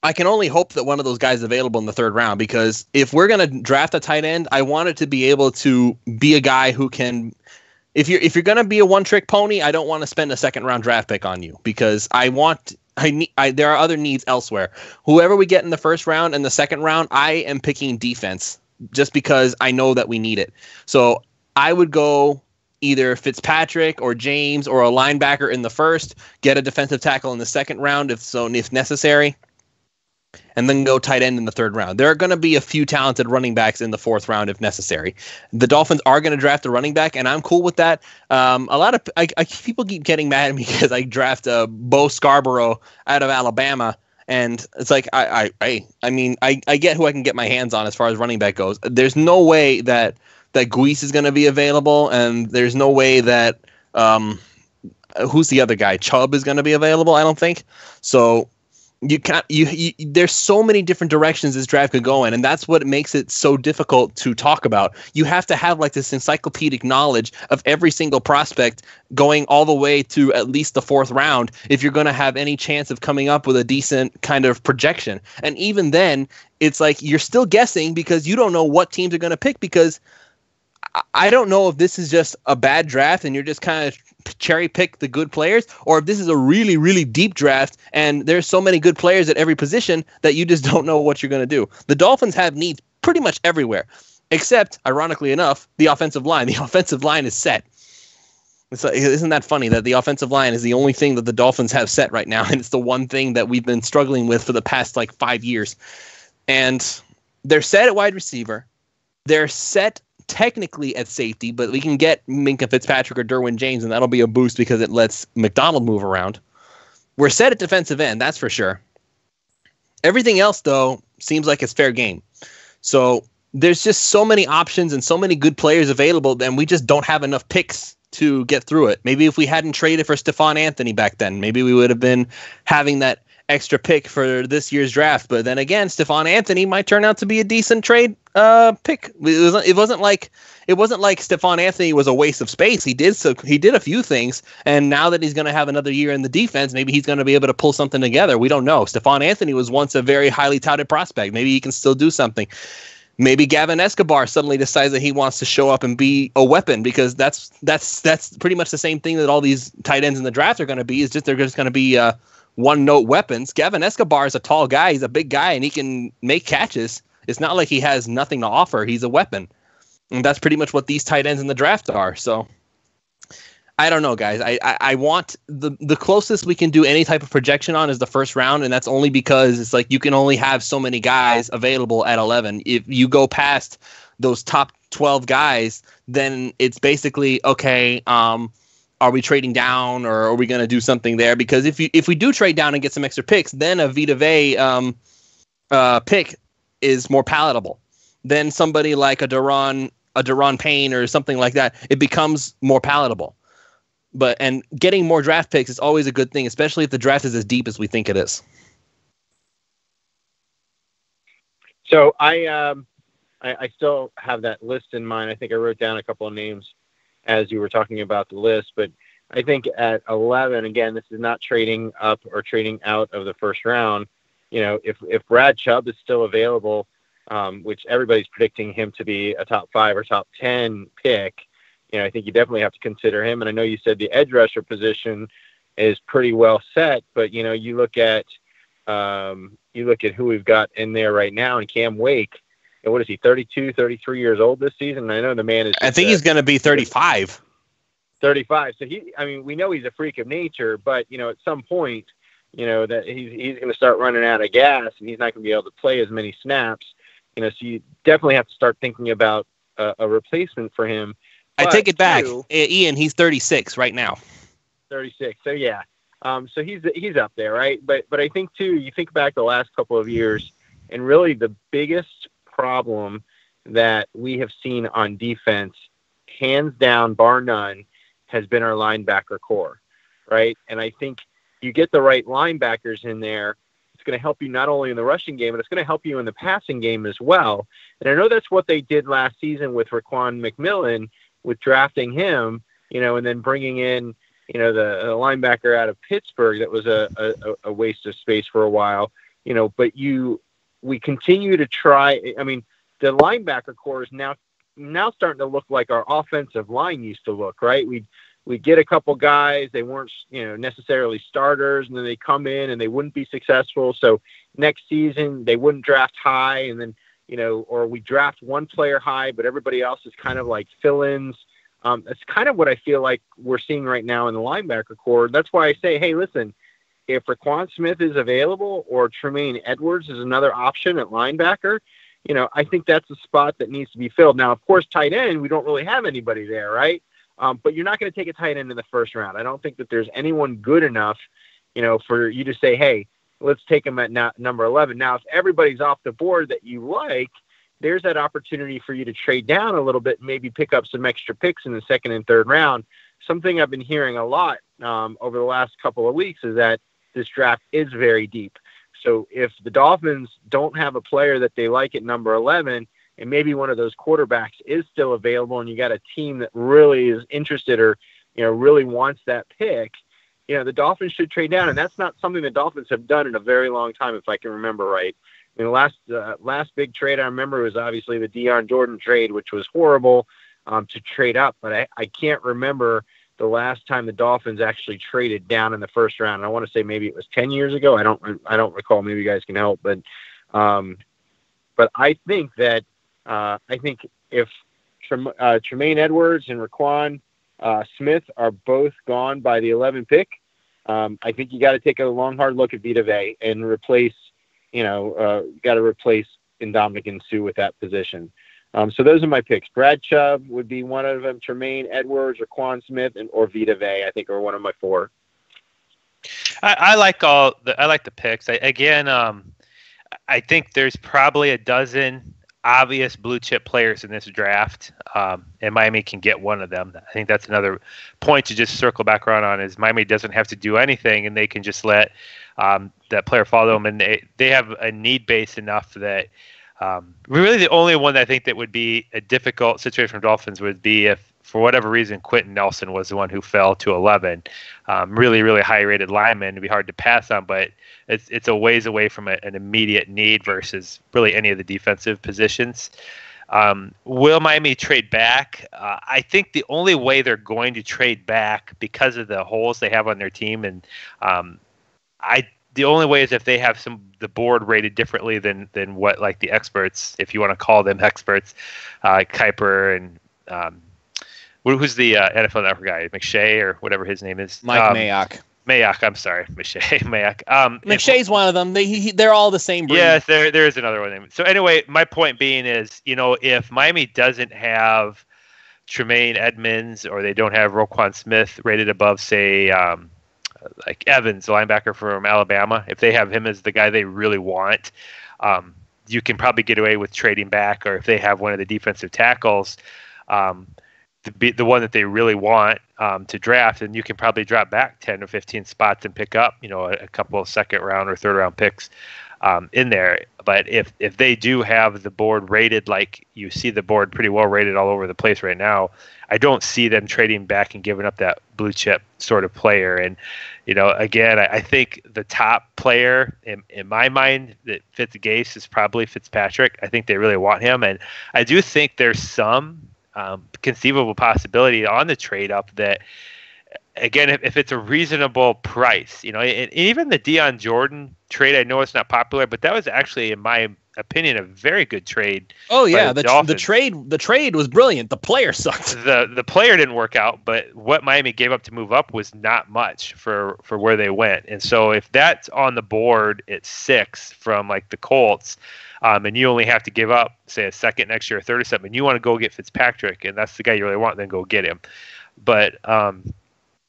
I can only hope that one of those guys is available in the third round, because if we're going to draft a tight end, I want it to be able to be a guy who can, if you're going to be a one-trick pony, I don't want to spend a second-round draft pick on you, because there are other needs elsewhere. Whoever we get in the first round and the second round, I am picking defense, just because I know that we need it. So I would go either Fitzpatrick or James or a linebacker in the first, get a defensive tackle in the second round if necessary, and then go tight end in the third round. There are going to be a few talented running backs in the fourth round if necessary. The Dolphins are going to draft a running back, and I'm cool with that. People keep getting mad at me because I draft Bo Scarborough out of Alabama. And it's like, I get who I can get my hands on as far as running back goes. There's no way that Guice is going to be available, and there's no way that who's the other guy? Chubb is going to be available, I don't think. So you can't. There's so many different directions this draft could go in, and that's what makes it so difficult to talk about. You have to have like this encyclopedic knowledge of every single prospect going all the way to at least the 4th round if you're going to have any chance of coming up with a decent kind of projection. And even then, it's like you're still guessing because you don't know what teams are going to pick, because I don't know if this is just a bad draft and you're just kind of cherry pick the good players, or if this is a really, really deep draft and there's so many good players at every position that you just don't know what you're going to do. The Dolphins have needs pretty much everywhere, except, ironically enough, the offensive line. The offensive line is set. Isn't that funny that the offensive line is the only thing that the Dolphins have set right now, and it's the one thing that we've been struggling with for the past 5 years. And they're set at wide receiver. They're set technically at safety, but we can get Minkah Fitzpatrick or Derwin James, and that'll be a boost because it lets McDonald move around. We're set at defensive end, that's for sure. Everything else, though, seems like it's fair game. So there's just so many options and so many good players available, and we just don't have enough picks to get through it. Maybe if we hadn't traded for Stephon Anthony back then, maybe we would have been having that extra pick for this year's draft. But then again, Stephon Anthony might turn out to be a decent trade pick. It wasn't like Stephon Anthony was a waste of space. He did a few things, and now that he's going to have another year in the defense, maybe he's going to be able to pull something together. We don't know. Stephon Anthony was once a very highly touted prospect. Maybe he can still do something. Maybe Gavin Escobar suddenly decides that he wants to show up and be a weapon, because that's pretty much the same thing that all these tight ends in the draft are going to be. Is just they're just going to be one-note weapons. Gavin Escobar is a tall guy. He's a big guy, and he can make catches. It's not like he has nothing to offer. He's a weapon. And that's pretty much what these tight ends in the draft are. So I don't know, guys. I want the closest we can do any type of projection on is the 1st round, and that's only because it's like you can only have so many guys available at 11. If you go past those top 12 guys, then it's basically, okay, are we trading down, or are we going to do something there? Because if we do trade down and get some extra picks, then a Vita Vea pick is more palatable. Then somebody like a Daron Payne or something like that, it becomes more palatable. And getting more draft picks is always a good thing, especially if the draft is as deep as we think it is. So I still have that list in mind. I think I wrote down a couple of names as you were talking about the list, but I think at 11, again, this is not trading up or trading out of the 1st round. You know, if Brad Chubb is still available, which everybody's predicting him to be a top 5 or top 10 pick, you know, I think you definitely have to consider him. And I know you said the edge rusher position is pretty well set, but you know, you look at who we've got in there right now, and Cam Wake. And what is he, 32, 33 years old this season? I know the man is. I think he's going to be 35. 35. So we know he's a freak of nature, but you know, at some point, you know, that he's going to start running out of gas, and he's not going to be able to play as many snaps. You know, so you definitely have to start thinking about a replacement for him. I take it back, Ian. He's 36 right now. 36. So yeah. So he's up there, right? But I think too, you think back the last couple of years, and really the biggest problem that we have seen on defense, hands down, bar none, has been our linebacker core, right? And I think you get the right linebackers in there, it's going to help you not only in the rushing game, but it's going to help you in the passing game as well. And I know that's what they did last season with Raquan McMillan, with drafting him, you know, and then bringing in, you know, the linebacker out of Pittsburgh that was a waste of space for a while, you know, but we continue to try. I mean, the linebacker core is now starting to look like our offensive line used to look, right? We get a couple guys, they weren't, you know, necessarily starters, and then they come in and they wouldn't be successful. So next season they wouldn't draft high, and then, you know, or we draft one player high, but everybody else is kind of like fill-ins. That's kind of what I feel like we're seeing right now in the linebacker core. That's why I say, hey, listen, if Raquan Smith is available or Tremaine Edwards is another option at linebacker, you know, I think that's a spot that needs to be filled. Now, of course, tight end, we don't really have anybody there, right? But you're not going to take a tight end in the 1st round. I don't think that there's anyone good enough, you know, for you to say, hey, let's take him at number 11. Now, if everybody's off the board that you like, there's that opportunity for you to trade down a little bit, maybe pick up some extra picks in the 2nd and 3rd round. Something I've been hearing a lot over the last couple of weeks is that this draft is very deep. So if the Dolphins don't have a player that they like at number 11, and maybe one of those quarterbacks is still available, and you got a team that really is interested or, really wants that pick, the Dolphins should trade down. And that's not something the Dolphins have done in a very long time, if I can remember right. The last big trade I remember was obviously the Deion Jordan trade, which was horrible to trade up. But I can't remember the last time the Dolphins actually traded down in the first round. And I want to say maybe it was 10 years ago. I don't recall. Maybe you guys can help. But I think that if Tremaine Edwards and Raquan Smith are both gone by the 11 pick, I think you got to take a long, hard look at Vita Vea and replace. Got to replace Ndamukong Suh with that position. So those are my picks. Brad Chubb would be one of them. Tremaine Edwards, Raquan Smith, or Vita Vea, I think, are one of my four. I like the picks. I think there's probably a dozen obvious blue chip players in this draft, and Miami can get one of them. I think that's another point to just circle back around on is Miami doesn't have to do anything, and they can just let that player follow them, and they have a need base enough that really the only one that I think that would be a difficult situation for Dolphins would be if, for whatever reason, Quentin Nelson was the one who fell to 11. Really, really high-rated lineman. It'd be hard to pass on, but it's a ways away from an immediate need versus really any of the defensive positions. Will Miami trade back? I think the only way they're going to trade back because of the holes they have on their team, and the only way is if they have the board rated differently than what like the experts, if you want to call them experts, Kuiper and who's the NFL Network guy, McShay or whatever his name is, Mike Mayock. Mayock, I'm sorry, Mayock. McShay's one of them. They're all the same breed. Yes, there is another one. So anyway, my point being is, if Miami doesn't have Tremaine Edmonds or they don't have Roquan Smith rated above, say, like Evans, the linebacker from Alabama, if they have him as the guy they really want, you can probably get away with trading back. Or if they have one of the defensive tackles, the one that they really want to draft, and you can probably drop back 10 or 15 spots and pick up, a couple of second round or third round picks in there. But if they do have the board rated, like you see the board pretty well rated all over the place right now, I don't see them trading back and giving up that blue chip sort of player. And, again, I think the top player in my mind that fits Gase is probably Fitzpatrick. I think they really want him. And I do think there's some conceivable possibility on the trade up that, again, if it's a reasonable price, and even the Deion Jordan trade, I know it's not popular, but that was actually, in my opinion, a very good trade. Oh yeah, the trade was brilliant. The player sucked. The player didn't work out, but what Miami gave up to move up was not much for where they went. And so if that's on the board at 6 from like the Colts, and you only have to give up, say, a second next year or third or something, and you want to go get Fitzpatrick, and that's the guy you really want, then go get him. But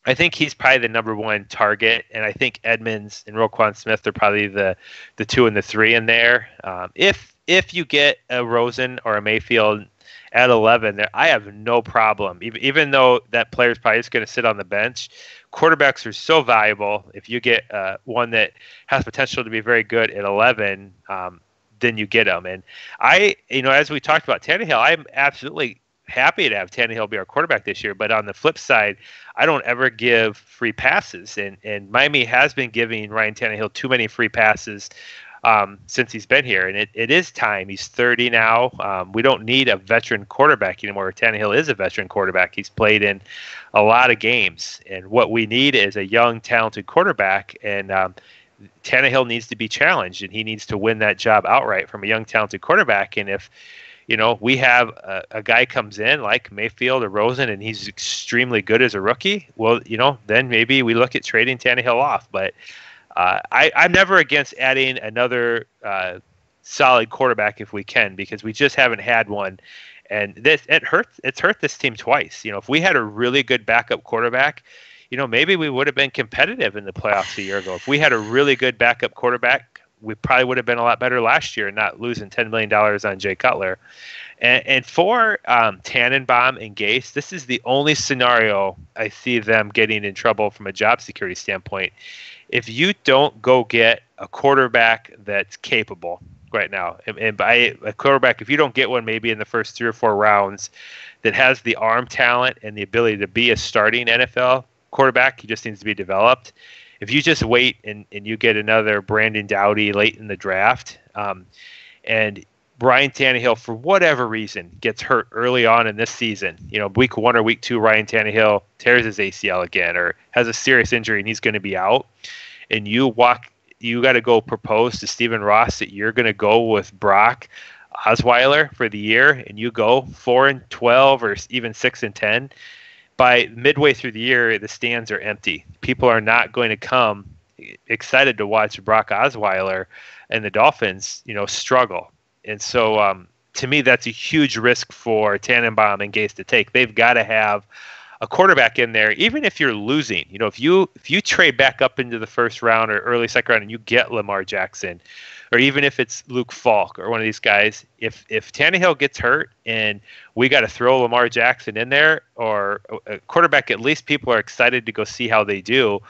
I think he's probably the number one target, and I think Edmonds and Roquan Smith are probably the 2 and the 3 in there. If you get a Rosen or a Mayfield at 11, I have no problem. Even though that player's probably just going to sit on the bench, quarterbacks are so valuable. If you get one that has potential to be very good at 11, then you get them. And as we talked about Tannehill, I'm absolutely happy to have Tannehill be our quarterback this year. But on the flip side, I don't ever give free passes. And Miami has been giving Ryan Tannehill too many free passes since he's been here. And it is time. He's 30 now. We don't need a veteran quarterback anymore. Tannehill is a veteran quarterback. He's played in a lot of games. And what we need is a young, talented quarterback. And Tannehill needs to be challenged, and he needs to win that job outright from a young, talented quarterback. And if we have a guy comes in like Mayfield or Rosen, and he's extremely good as a rookie, well, then maybe we look at trading Tannehill off. But I'm never against adding another solid quarterback if we can, because we just haven't had one. And it's hurt this team twice. If we had a really good backup quarterback, maybe we would have been competitive in the playoffs a year ago. If we had a really good backup quarterback, we probably would have been a lot better last year and not losing $10 million on Jay Cutler. And for Tannenbaum and Gase, this is the only scenario I see them getting in trouble from a job security standpoint. If you don't go get a quarterback that's capable right now, and by a quarterback, if you don't get one maybe in the first 3 or 4 rounds that has the arm talent and the ability to be a starting NFL quarterback, he just needs to be developed. If you just wait and you get another Brandon Doughty late in the draft, and Ryan Tannehill, for whatever reason, gets hurt early on in this season, week 1 or week 2, Ryan Tannehill tears his ACL again or has a serious injury and he's going to be out, and you got to go propose to Stephen Ross that you're going to go with Brock Osweiler for the year, and you go 4-12 or even 6-10. By midway through the year, the stands are empty. People are not going to come excited to watch Brock Osweiler and the Dolphins, struggle. And so, to me, that's a huge risk for Tannenbaum and Gase to take. They've got to have a quarterback in there, even if you're losing. If you trade back up into the first round or early second round and you get Lamar Jackson, or even if it's Luke Falk or one of these guys, if Tannehill gets hurt and we got to throw Lamar Jackson in there, or a quarterback, at least people are excited to go see how they do.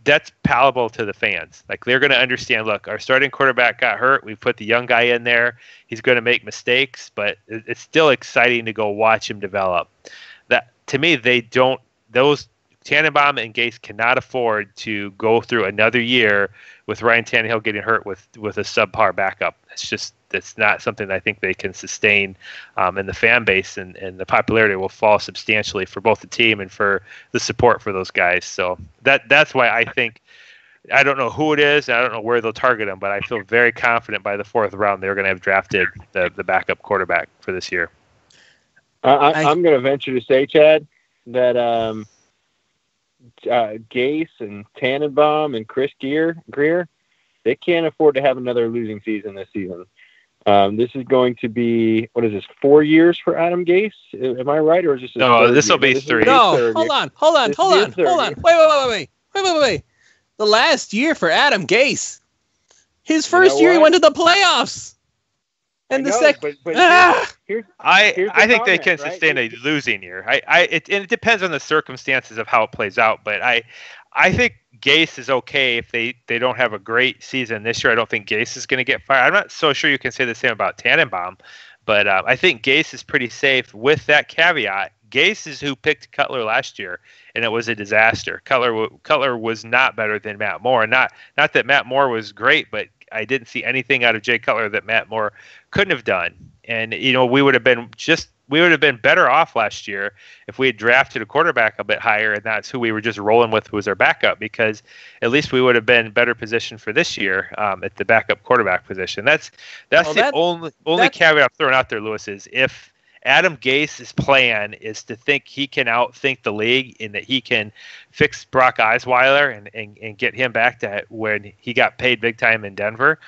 That's palatable to the fans. Like, they're going to understand, look, our starting quarterback got hurt. We put the young guy in there. He's going to make mistakes, but it's still exciting to go watch him develop. That, to me, those Tannenbaum and Gase cannot afford to go through another year with Ryan Tannehill getting hurt with a subpar backup. That's not something I think they can sustain, and the fan base and the popularity will fall substantially for both the team and for the support for those guys. So that's why I think, I don't know who it is, and I don't know where they'll target them, but I feel very confident by the 4th round they're going to have drafted the backup quarterback for this year. I'm going to venture to say, Chad, that Gase and Tannenbaum and Chris Greer, they can't afford to have another losing season this season. This is going to be, 4 years for Adam Gase? Am I right, or is this? No, this will be 3. No, hold on. Wait. The last year for Adam Gase, his first year he went to the playoffs. And here's I think they can right? sustain a losing year. It depends on the circumstances of how it plays out, but I think Gase is okay if they don't have a great season this year. I don't think Gase is going to get fired. I'm not so sure you can say the same about Tannenbaum, but I think Gase is pretty safe with that caveat. Gase is who picked Cutler last year, and it was a disaster. Cutler was not better than Matt Moore. Not that Matt Moore was great, but I didn't see anything out of Jay Cutler that Matt Moore couldn't have done. And we would have been better off last year if we had drafted a quarterback a bit higher, and that's who we were just rolling with was our backup, because at least we would have been better positioned for this year at the backup quarterback position. That's the only caveat I'm throwing out there, Lewis, is if Adam Gase's plan is to think he can outthink the league and that he can fix Brock Osweiler and get him back to when he got paid big time in Denver.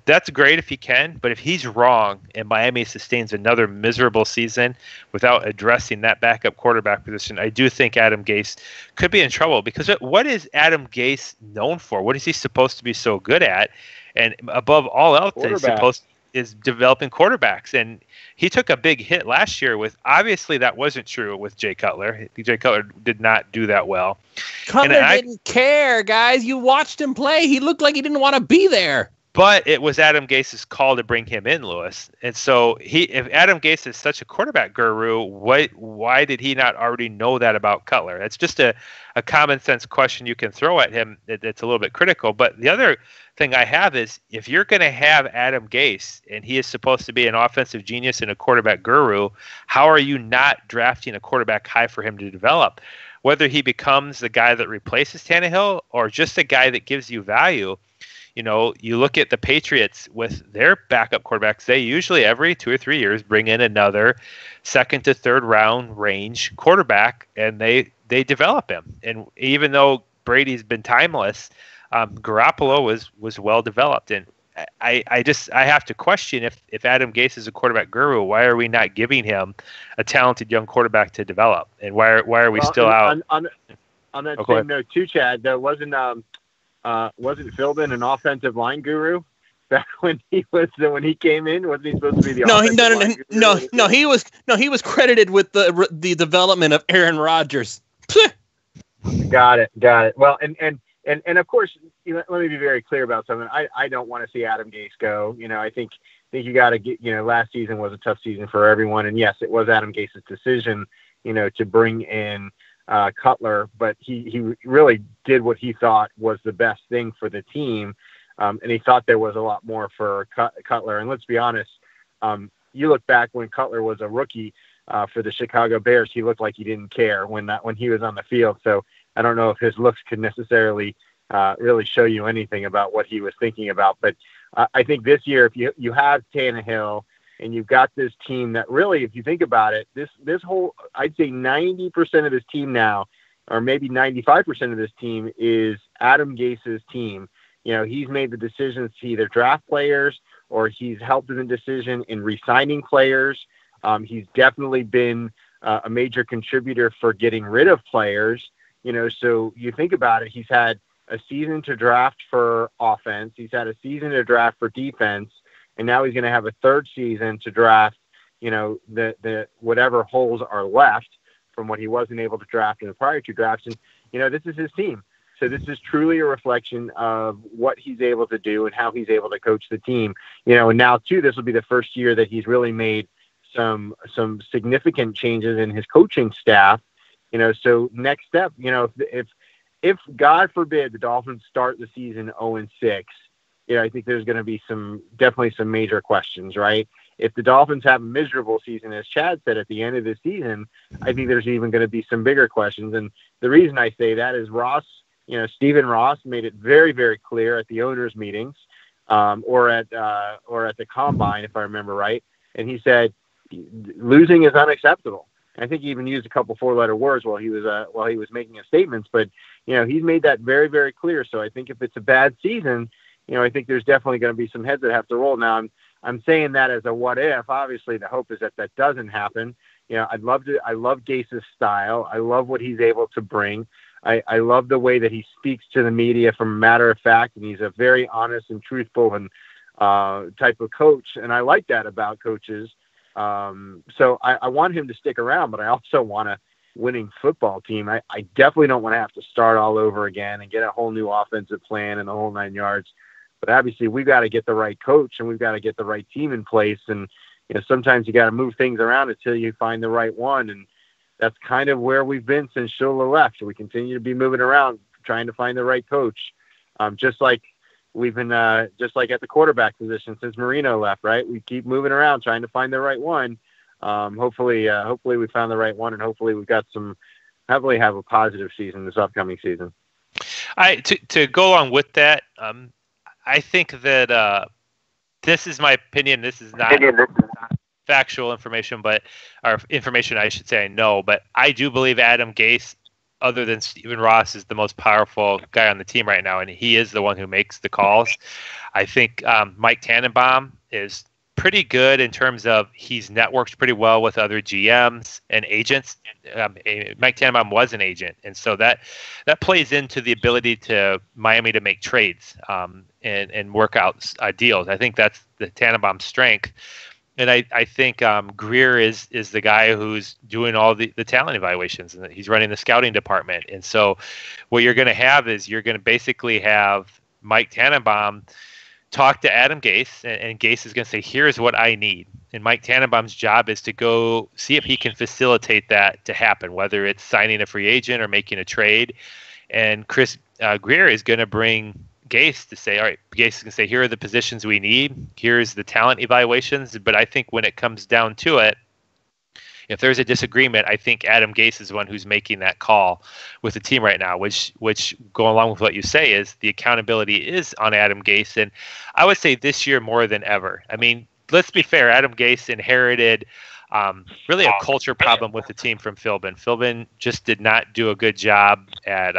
That's great if he can, but if he's wrong and Miami sustains another miserable season without addressing that backup quarterback position, I do think Adam Gase could be in trouble, because what is Adam Gase known for? What is he supposed to be so good at? And above all else, is developing quarterbacks. And he took a big hit last year with, obviously that wasn't true with Jay Cutler. Jay Cutler did not do that well. Cutler didn't care, guys. You watched him play. He looked like he didn't want to be there. But it was Adam Gase's call to bring him in, Lewis. And so if Adam Gase is such a quarterback guru, why did he not already know that about Cutler? That's just a common sense question you can throw at him. It's a little bit critical. But the other thing I have is, if you're going to have Adam Gase and he is supposed to be an offensive genius and a quarterback guru, how are you not drafting a quarterback high for him to develop? Whether he becomes the guy that replaces Tannehill or just a guy that gives you value. You look at the Patriots with their backup quarterbacks, they usually every 2 or 3 years bring in another 2nd to 3rd round range quarterback, and they develop him. And even though Brady's been timeless, Garoppolo was well developed. And I have to question if Adam Gase is a quarterback guru, why are we not giving him a talented young quarterback to develop? And why are we still out? On that same note too, Chad, there wasn't Philbin an offensive line guru back when he came in? Wasn't he supposed to be the he was credited with the development of Aaron Rodgers. Got it. Well, and of course, let me be very clear about something. I don't want to see Adam Gase go. I think you got to get. Last season was a tough season for everyone, and yes, it was Adam Gase's decision. To bring in Cutler, but he really did what he thought was the best thing for the team, and he thought there was a lot more for Cutler. And let's be honest, you look back when Cutler was a rookie for the Chicago Bears, he looked like he didn't care when he was on the field. So I don't know if his looks could necessarily really show you anything about what he was thinking about. But I think this year, if you have Tannehill and you've got this team that really, if you think about it, this whole, I'd say 90% of this team now, or maybe 95% of this team is Adam Gase's team. He's made the decisions to either draft players or he's helped in the decision in re-signing players. He's definitely been a major contributor for getting rid of players. So you think about it, he's had a season to draft for offense. He's had a season to draft for defense. And now he's going to have a third season to draft, the whatever holes are left from what he wasn't able to draft in the prior two drafts. And, this is his team. So this is truly a reflection of what he's able to do and how he's able to coach the team. And now too, this will be the first year that he's really made some significant changes in his coaching staff. So next step, if God forbid the Dolphins start the season 0-6, I think there's going to be definitely some major questions, right? If the Dolphins have a miserable season, as Chad said at the end of the season, I think there's even going to be some bigger questions. And the reason I say that is Stephen Ross made it very, very clear at the owners' meetings, or at the combine, if I remember right. And he said losing is unacceptable. I think he even used a couple 4-letter words while he was making his statements. But he's made that very, very clear. So I think if it's a bad season, I think there's definitely going to be some heads that have to roll. Now, I'm saying that as a what if. Obviously, the hope is that doesn't happen. I love Gase's style. I love what he's able to bring. I love the way that he speaks to the media from a matter of fact, and he's a very honest and truthful and type of coach. And I like that about coaches. So I want him to stick around, but I also want a winning football team. I definitely don't want to have to start all over again and get a whole new offensive plan and the whole 9 yards. But obviously we've got to get the right coach and we've got to get the right team in place. And, sometimes you got to move things around until you find the right one. And that's kind of where we've been since Shula left. We continue to be moving around, trying to find the right coach. Just like we've been, just like at the quarterback position since Marino left, right? We keep moving around, trying to find the right one. Hopefully we found the right one, and hopefully we've got hopefully have a positive season this upcoming season. To go along with that, I think that this is my opinion. This is not factual information, or information I should say I know. But I do believe Adam Gase, other than Stephen Ross, is the most powerful guy on the team right now, and he is the one who makes the calls. I think Mike Tannenbaum is pretty good in terms of he's networked pretty well with other GMs and agents. Mike Tannenbaum was an agent, and so that plays into the ability to Miami to make trades and work out deals. I think that's the Tannenbaum strength. And I think Greer is the guy who's doing all the talent evaluations, and he's running the scouting department. And so what you're going to have is you're going to basically have Mike Tannenbaum talk to Adam Gase, and Gase is going to say, here's what I need. And Mike Tannenbaum's job is to go see if he can facilitate that to happen, whether it's signing a free agent or making a trade. And Chris Greer is going to bring Gase to say, all right, Gase is going to say, here are the positions we need. Here's the talent evaluations. But I think when it comes down to it, if there's a disagreement, I think Adam Gase is the one who's making that call with the team right now, which going along with what you say is the accountability is on Adam Gase. And I would say this year more than ever. I mean, let's be fair. Adam Gase inherited really a culture problem with the team from Philbin. Philbin just did not do a good job at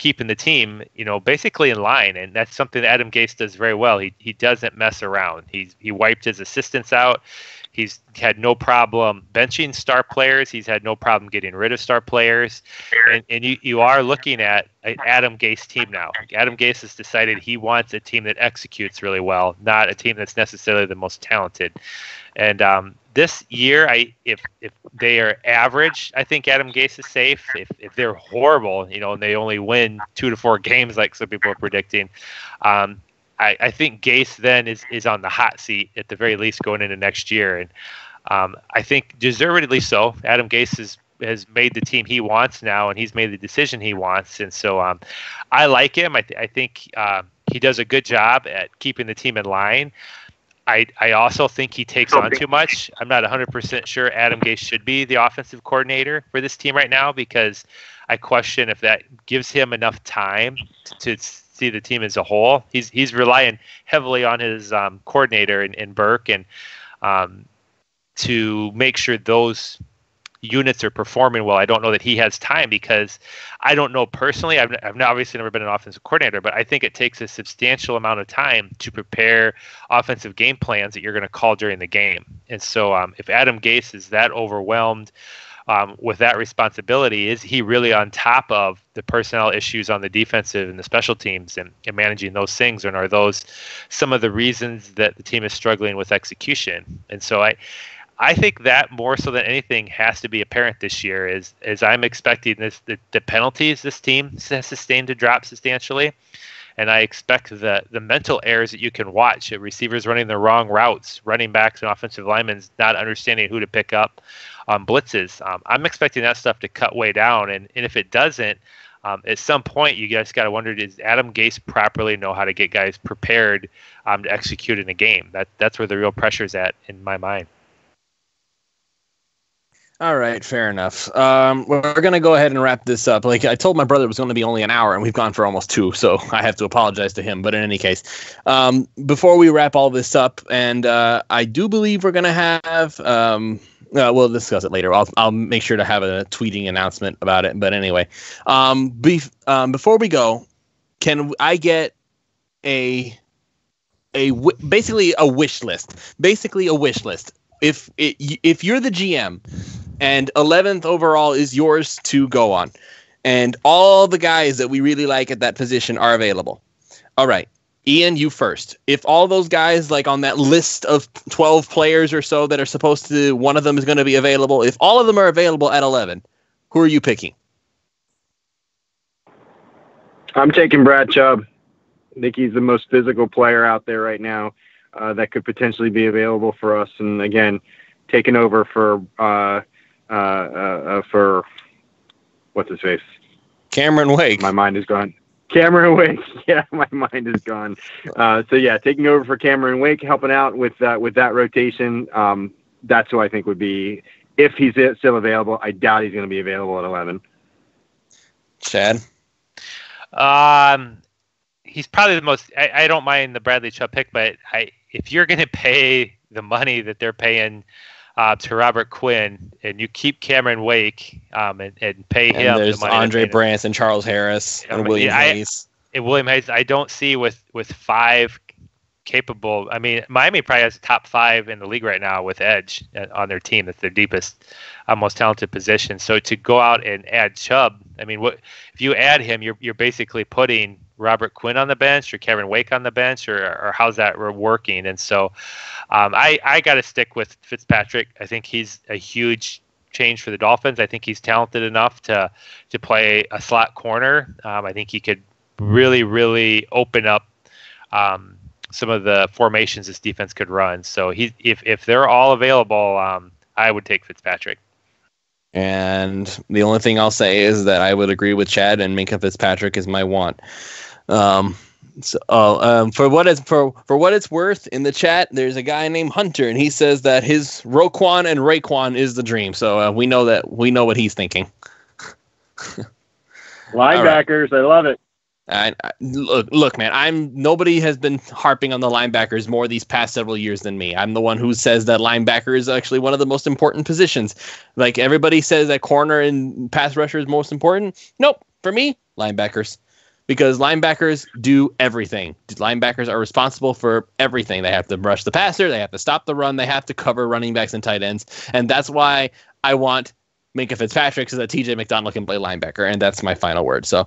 keeping the team, basically in line. And that's something that Adam Gase does very well. He doesn't mess around. He wiped his assistants out. He's had no problem benching star players. He's had no problem getting rid of star players. And you are looking at an Adam Gase team now. Adam Gase has decided he wants a team that executes really well, not a team that's necessarily the most talented. And this year, if they are average, I think Adam Gase is safe. If they're horrible, and they only win 2 to 4 games like some people are predicting, I think Gase then is on the hot seat at the very least going into next year. And I think deservedly so. Adam Gase has made the team he wants now, and he's made the decision he wants. And so I like him. I think he does a good job at keeping the team in line. I also think he takes on too much. I'm not 100% sure Adam Gase should be the offensive coordinator for this team right now, because I question if that gives him enough time to see the team as a whole. He's relying heavily on his coordinator in Burke and to make sure those units are performing well. I don't know that he has time, because I don't know personally. I've obviously never been an offensive coordinator, but I think it takes a substantial amount of time to prepare offensive game plans that you're going to call during the game. And so if Adam Gase is that overwhelmed with that responsibility, is he really on top of the personnel issues on the defensive and the special teams and managing those things? And are those some of the reasons that the team is struggling with execution? And so I think that more so than anything has to be apparent this year is I'm expecting the penalties this team has sustained to drop substantially. And I expect the mental errors that you can watch, receivers running the wrong routes, running backs and offensive linemen not understanding who to pick up on blitzes. I'm expecting that stuff to cut way down. And if it doesn't, at some point, you guys got to wonder, does Adam Gase properly know how to get guys prepared to execute in a game? That's where the real pressure is at in my mind. All right, fair enough. We're going to go ahead and wrap this up. Like I told my brother, it was going to be only an hour, and we've gone for almost 2, so I have to apologize to him. But in any case, before we wrap all this up, and I do believe we're going to have we'll discuss it later. I'll make sure to have a tweeting announcement about it. But anyway, before we go, can I get basically a wish list? Basically a wish list. If you're the GM and 11th overall is yours to go on, and all the guys that we really like at that position are available. All right, Ian, you first. If all those guys, like on that list of 12 players or so that are supposed to, one of them is going to be available. If all of them are available at 11, who are you picking? I'm taking Brad Chubb. I think he's the most physical player out there right now. That could potentially be available for us, and again, taking over for what's his face? Cameron Wake. My mind is gone. Cameron Wake. Yeah, my mind is gone. So yeah, taking over for Cameron Wake, helping out with that rotation. That's who I think would be, if he's still available. I doubt he's going to be available at 11. Chad. He's probably the most. I don't mind the Bradley Chubb pick, but if you're going to pay the money that they're paying to Robert Quinn, and you keep Cameron Wake and pay him, and there's the money Andre Brance and Charles Harris and William Hayes. William Hayes, I don't see with 5 capable. I mean, Miami probably has top 5 in the league right now with edge on their team. That's their deepest, most talented position. So to go out and add Chubb, I mean, if you add him, you're basically putting Robert Quinn on the bench or Cameron Wake on the bench, or how's that working? And so I got to stick with Fitzpatrick. I think he's a huge change for the Dolphins. I think he's talented enough to play a slot corner. I think he could really, really open up some of the formations this defense could run. So if they're all available, I would take Fitzpatrick. And the only thing I'll say is that I would agree with Chad, and Minkah Fitzpatrick is my want. For what it's worth, in the chat, there's a guy named Hunter, and he says that his Roquan and Raekwon is the dream. So we know what he's thinking. Linebackers, right. I love it. Look, man. Nobody has been harping on the linebackers more these past several years than me. I'm the one who says that linebacker is actually one of the most important positions. Like everybody says that corner and pass rusher is most important. Nope, for me, linebackers. because linebackers do everything. Linebackers are responsible for everything. They have to rush the passer, they have to stop the run, they have to cover running backs and tight ends. And that's why I want Minkah Fitzpatrick so that TJ McDonald can play linebacker. And that's my final word. So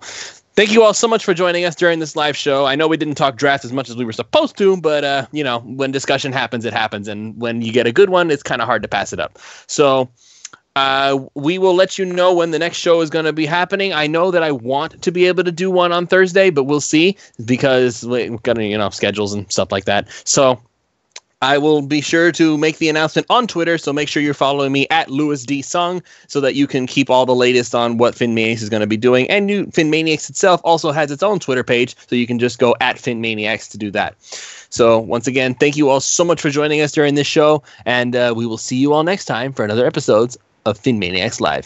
thank you all so much for joining us during this live show. I know we didn't talk draft as much as we were supposed to, but when discussion happens, it happens. And when you get a good one, it's kind of hard to pass it up. So we will let you know when the next show is going to be happening. I know that I want to be able to do one on Thursday, but we'll see because we've got schedules and stuff like that. So I will be sure to make the announcement on Twitter, so make sure you're following me at Louis D. Sung so that you can keep all the latest on what PhinManiacs is going to be doing. And PhinManiacs itself also has its own Twitter page, so you can just go at PhinManiacs to do that. So once again, thank you all so much for joining us during this show, and we will see you all next time for another episode of PhinManiacs Live.